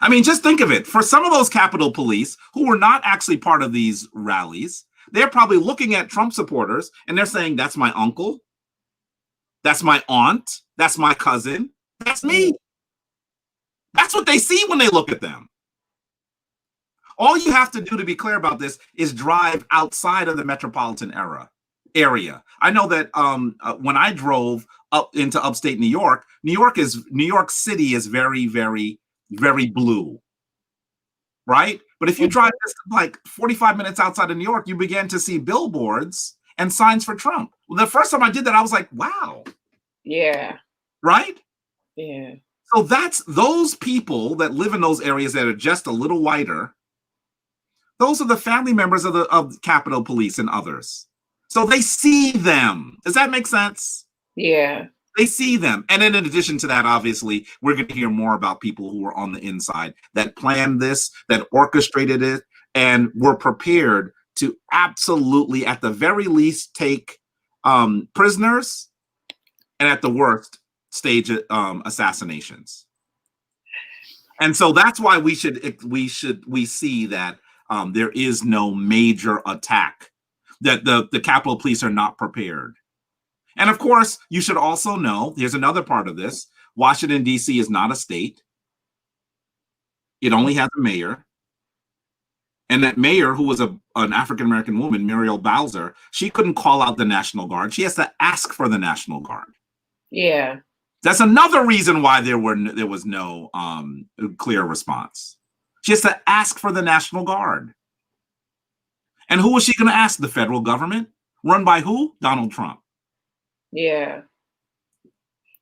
I mean, just think of it. For some of those Capitol Police who were not actually part of these rallies, they're probably looking at Trump supporters and they're saying, that's my uncle, that's my aunt, that's my cousin, that's me. That's what they see when they look at them. All you have to do to be clear about this is drive outside of the metropolitan area. I know that when I drove up into upstate New York City is very, very, very blue, right? But if you drive just like 45 minutes outside of New York, you begin to see billboards and signs for Trump. Well, the first time I did that, I was like, wow. Yeah. Right? Yeah. So that's those people that live in those areas that are just a little whiter. Those are the family members of Capitol Police and others. So they see them. Does that make sense? Yeah. They see them. And then in addition to that, obviously, we're going to hear more about people who were on the inside that planned this, that orchestrated it, and were prepared to absolutely, at the very least, take prisoners, and at the worst, stage assassinations. And so that's why we see that there is no major attack, that the Capitol Police are not prepared. And of course, you should also know, here's another part of this, Washington, D.C. is not a state. It only has a mayor. And that mayor, who was an African-American woman, Muriel Bowser, she couldn't call out the National Guard. She has to ask for the National Guard. Yeah. That's another reason why there was no clear response. She has to ask for the National Guard. And who was she going to ask? The federal government? Run by who? Donald Trump. Yeah.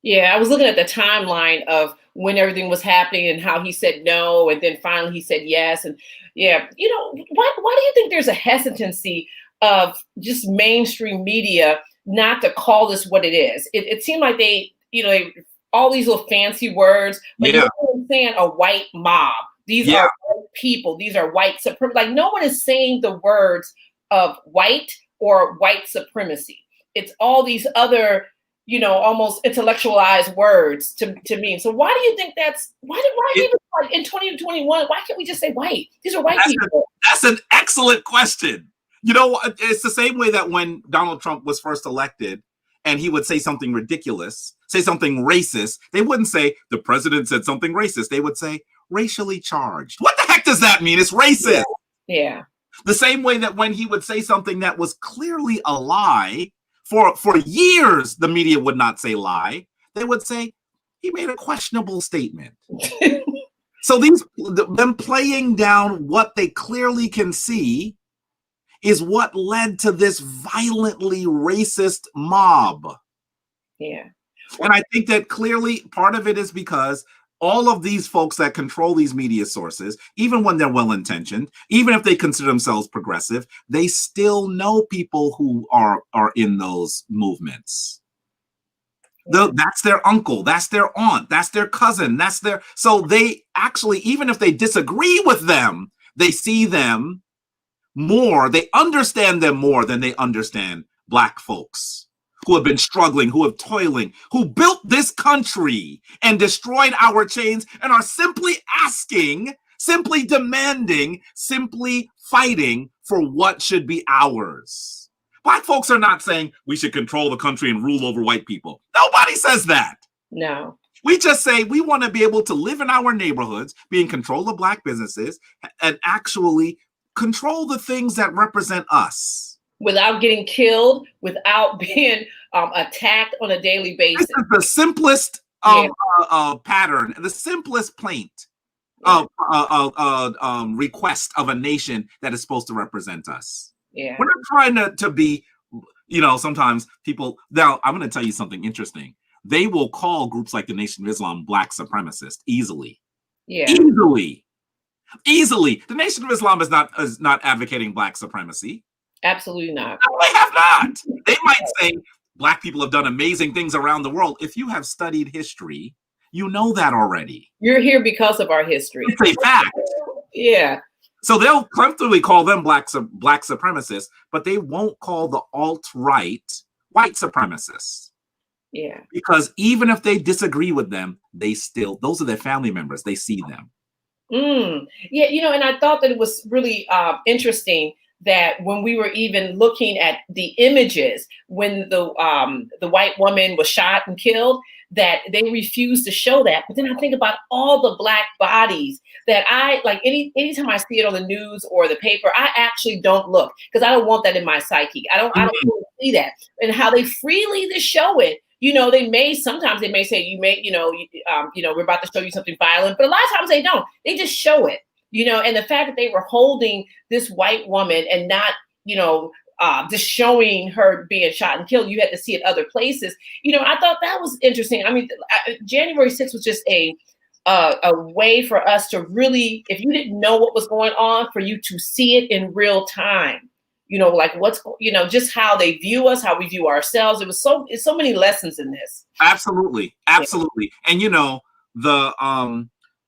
Yeah, I was looking at the timeline of when everything was happening and how he said no, and then finally he said yes. And yeah, why do you think there's a hesitancy of just mainstream media not to call this what it is? It seemed like all these little fancy words, but no one is saying a white mob. These are white people. These are white supremacy. Like, no one is saying the words of white or white supremacy. It's all these other, almost intellectualized words to me. So why do you think why even like in 2021, why can't we just say white? These are white people. That's an excellent question. It's the same way that when Donald Trump was first elected and he would say something ridiculous, say something racist, they wouldn't say the president said something racist. They would say racially charged. What the heck does that mean? It's racist. Yeah. The same way that when he would say something that was clearly a lie, for years, the media would not say lie. They would say he made a questionable statement. So them playing down what they clearly can see is what led to this violently racist mob. Yeah. And I think that clearly part of it is because all of these folks that control these media sources, even when they're well-intentioned, even if they consider themselves progressive, they still know people who are in those movements. That's their uncle, that's their aunt, that's their cousin, so they actually, even if they disagree with them, they see them more, they understand them more than they understand Black folks who have been struggling, who have toiling, who built this country and destroyed our chains and are simply asking, simply demanding, simply fighting for what should be ours. Black folks are not saying we should control the country and rule over white people. Nobody says that. No. We just say we want to be able to live in our neighborhoods, be in control of Black businesses, and actually control the things that represent us. Without getting killed, without being attacked on a daily basis. This is the simplest pattern, the simplest plaint request of a nation that is supposed to represent us. Yeah. We're not trying to be, sometimes people, now I'm going to tell you something interesting. They will call groups like the Nation of Islam Black supremacist easily. Yeah. Easily. The Nation of Islam is not advocating Black supremacy. Absolutely not. No, they have not. They might say Black people have done amazing things around the world. If you have studied history, you know that already. You're here because of our history. It's a fact. Yeah. So they'll comfortably call them black supremacists, but they won't call the alt-right white supremacists. Yeah. Because even if they disagree with them, those are their family members. They see them. Yeah, and I thought that it was really interesting that when we were even looking at the images when the white woman was shot and killed, that they refused to show that. But then I think about all the Black bodies that I like. Anytime I see it on the news or the paper, I actually don't look because I don't want that in my psyche. I don't want to see that, and how they freely to show it. Sometimes they may say we're about to show you something violent, but a lot of times they don't. They just show it. And the fact that they were holding this white woman and not, just showing her being shot and killed, you had to see it other places. I thought that was interesting. I mean, January 6th was just a way for us to really, if you didn't know what was going on, for you to see it in real time. Like just how they view us, how we view ourselves. It's so many lessons in this. Absolutely. And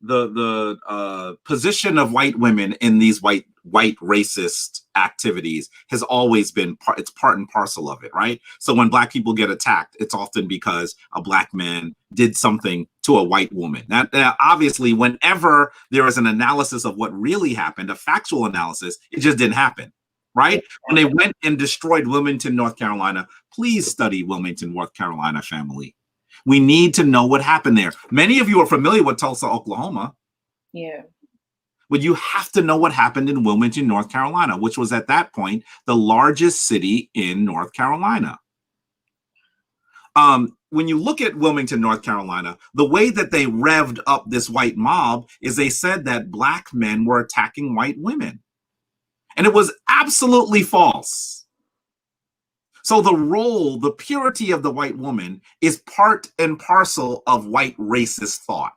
the position of white women in these white racist activities has always been it's part and parcel of it, right? So when Black people get attacked, it's often because a Black man did something to a white woman. Now, obviously, whenever there is an analysis of what really happened, a factual analysis, it just didn't happen, right? When they went and destroyed Wilmington, North Carolina, please study Wilmington, North Carolina family. We need to know what happened there. Many of you are familiar with Tulsa, Oklahoma. Yeah. But you have to know what happened in Wilmington, North Carolina, which was at that point the largest city in North Carolina. When you look at Wilmington, North Carolina, the way that they revved up this white mob is they said that Black men were attacking white women. And it was absolutely false. So the role, the purity of the white woman is part and parcel of white racist thought.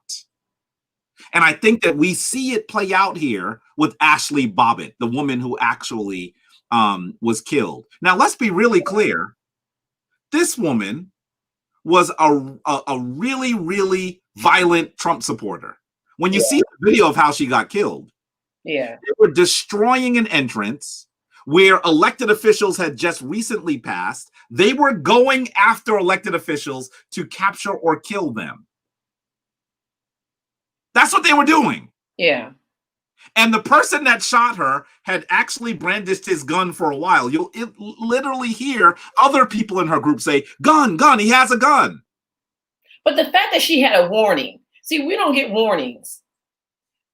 And I think that we see it play out here with Ashley Bobbitt, the woman who actually was killed. Now, let's be really clear. This woman was a really, really violent Trump supporter. When you see the video of how she got killed, they were destroying an entrance where elected officials had just recently passed. They were going after elected officials to capture or kill them. That's what they were doing. Yeah. And the person that shot her had actually brandished his gun for a while. You'll literally hear other people in her group say, gun, gun, he has a gun. But the fact that she had a warning, see, we don't get warnings.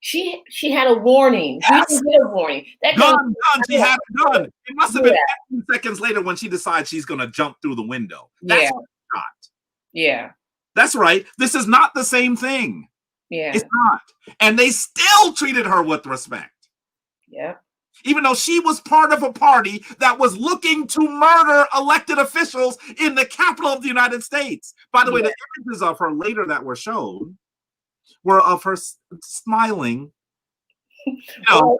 She had a warning. Yes. We didn't get a warning. That Gun, she had a gun. It must have been 15 seconds later when she decides she's going to jump through the window. That's what she shot. Yeah. That's right. This is not the same thing. Yeah. It's not. And they still treated her with respect. Yeah. Even though she was part of a party that was looking to murder elected officials in the capital of the United States. By the way, the images of her later that were shown were of her smiling. You know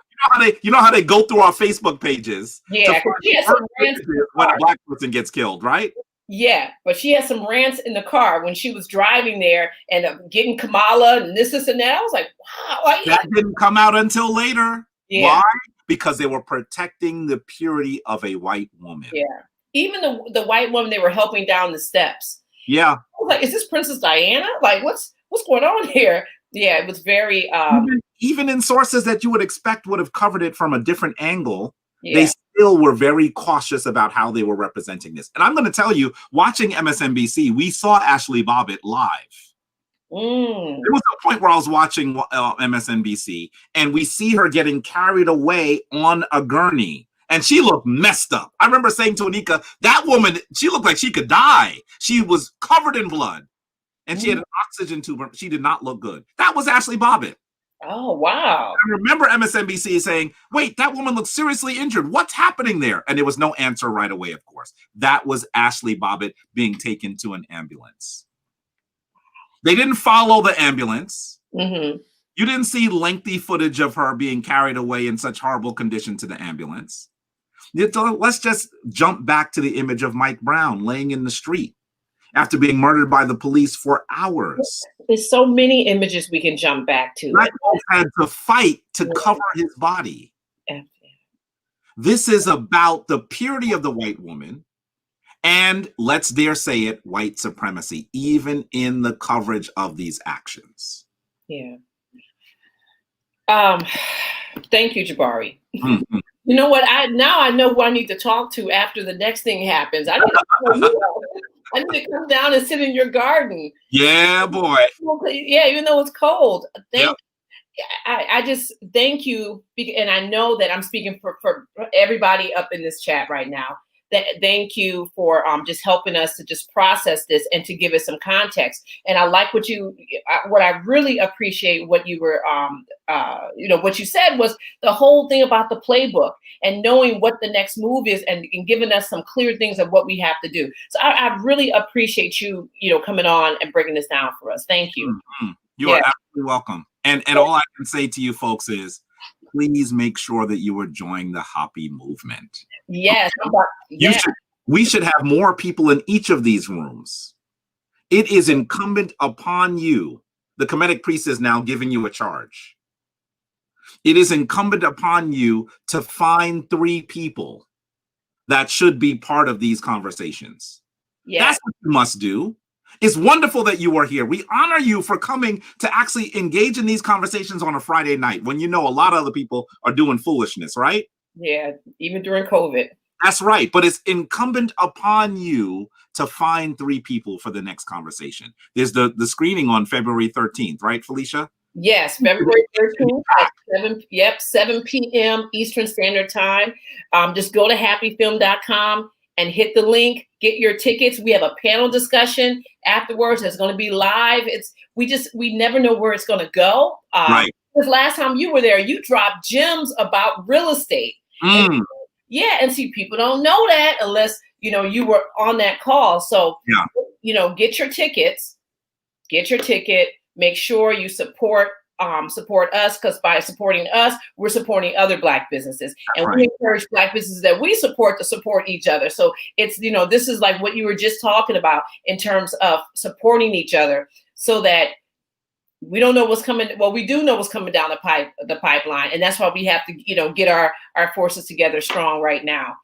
how they go through our Facebook pages. Yeah, she had some rants when a black person gets killed, right? Yeah, but she had some rants in the car when she was driving there and getting Kamala and this and that. I was like, wow. That didn't come out until later. Yeah. Why? Because they were protecting the purity of a white woman. Yeah. Even the white woman they were helping down the steps. Yeah. I was like, is this Princess Diana? Like, what's going on here? Yeah, it was very even in sources that you would expect would have covered it from a different angle, they still were very cautious about how they were representing this. And I'm going to tell you, watching MSNBC, we saw Ashley Bobbitt live. There was a point where I was watching MSNBC and we see her getting carried away on a gurney. And she looked messed up. I remember saying to Anika, that woman, she looked like she could die. She was covered in blood. And she had an oxygen tube. She did not look good. That was Ashley Bobbitt. Oh, wow. I remember MSNBC saying, wait, that woman looks seriously injured. What's happening there? And there was no answer right away, of course. That was Ashley Bobbitt being taken to an ambulance. They didn't follow the ambulance. Mm-hmm. You didn't see lengthy footage of her being carried away in such horrible condition to the ambulance. Let's just jump back to the image of Mike Brown laying in the street after being murdered by the police for hours. There's so many images we can jump back to. Mike had to fight to cover his body. This is about the purity of the white woman and, let's dare say it, white supremacy, even in the coverage of these actions. Yeah. Thank you, Jabari. Mm-hmm. You know what? I know who I need to talk to after the next thing happens. I need to come down and sit in your garden. Yeah, boy. Yeah, even though it's cold. I just thank you, and I know that I'm speaking for everybody up in this chat right now. That thank you for just helping us to just process this and to give it some context. And I like what I really appreciate what you were, what you said was the whole thing about the playbook and knowing what the next move is and giving us some clear things of what we have to do. So I really appreciate you, coming on and breaking this down for us. Thank you. Mm-hmm. You are absolutely welcome. And all I can say to you folks is, please make sure that you are joining the HAPI movement. Yes. We should have more people in each of these rooms. It is incumbent upon you. The Kemetic priest is now giving you a charge. It is incumbent upon you to find 3 people that should be part of these conversations. Yes. That's what you must do. It's wonderful that you are here. We honor you for coming to actually engage in these conversations on a Friday night when a lot of other people are doing foolishness, right? Yeah, even during COVID. That's right. But it's incumbent upon you to find 3 people for the next conversation. There's the screening on February 13th, right, Felicia? Yes, February 13th at 7 p.m. Eastern Standard Time. Just go to hapifilm.com and hit the link, get your tickets. We have a panel discussion afterwards. It's going to be live. We never know where it's going to go. Right. Because last time you were there, you dropped gems about real estate. And see, people don't know that unless you were on that call. So, yeah. Get your tickets, make sure you support us, because by supporting us, we're supporting other Black businesses. That's and right. we encourage Black businesses that we support to support each other. So it's, this is like what you were just talking about in terms of supporting each other, so that we don't know what's coming. Well, we do know what's coming down the pipeline. And that's why we have to, get our forces together strong right now.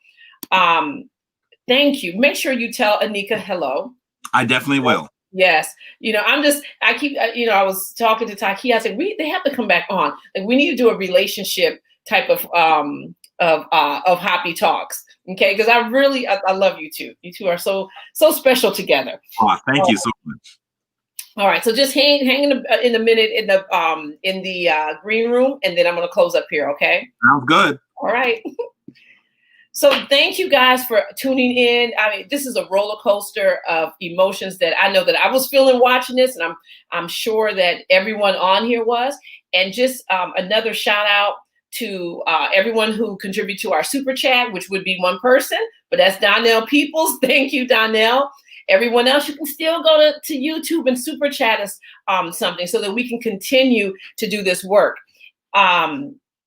Thank you. Make sure you tell Anika hello. I definitely will. Yes. I was talking to Taki. I said, they have to come back on. Like, we need to do a relationship type of HAPI talks. Okay. Cause I love you two. You two are so special together. Oh, thank you so much. All right. So just hang in a minute in the green room, and then I'm going to close up here. Okay. Sounds good. All right. So thank you guys for tuning in. I mean, this is a roller coaster of emotions that I know that I was feeling watching this, and I'm sure that everyone on here was. And just another shout out to everyone who contributed to our super chat, which would be one person, but that's Donnell Peoples. Thank you, Donnell. Everyone else, you can still go to YouTube and super chat us something, so that we can continue to do this work.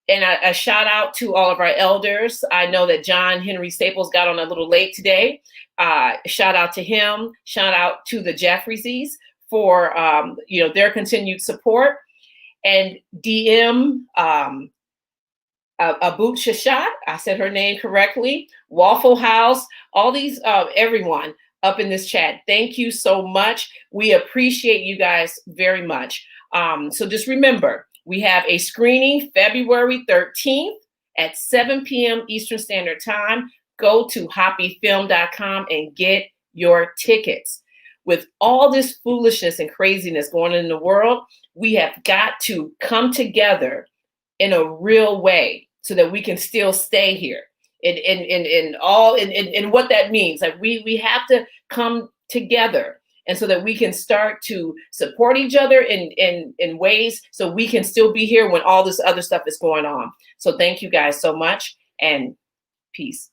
And a shout out to all of our elders. I know that John Henry Staples got on a little late today. Shout out to him. Shout out to the Jeffreyses for their continued support. And DM Abut Shashat, I said her name correctly. Waffle House, all these everyone up in this chat. Thank you so much. We appreciate you guys very much. So just remember, we have a screening February 13th at 7 p.m. Eastern Standard Time. Go to hapifilm.com and get your tickets. With all this foolishness and craziness going on in the world, we have got to come together in a real way so that we can still stay here. In what that means, like we have to come together. And so that we can start to support each other in ways so we can still be here when all this other stuff is going on. So thank you guys so much, and peace.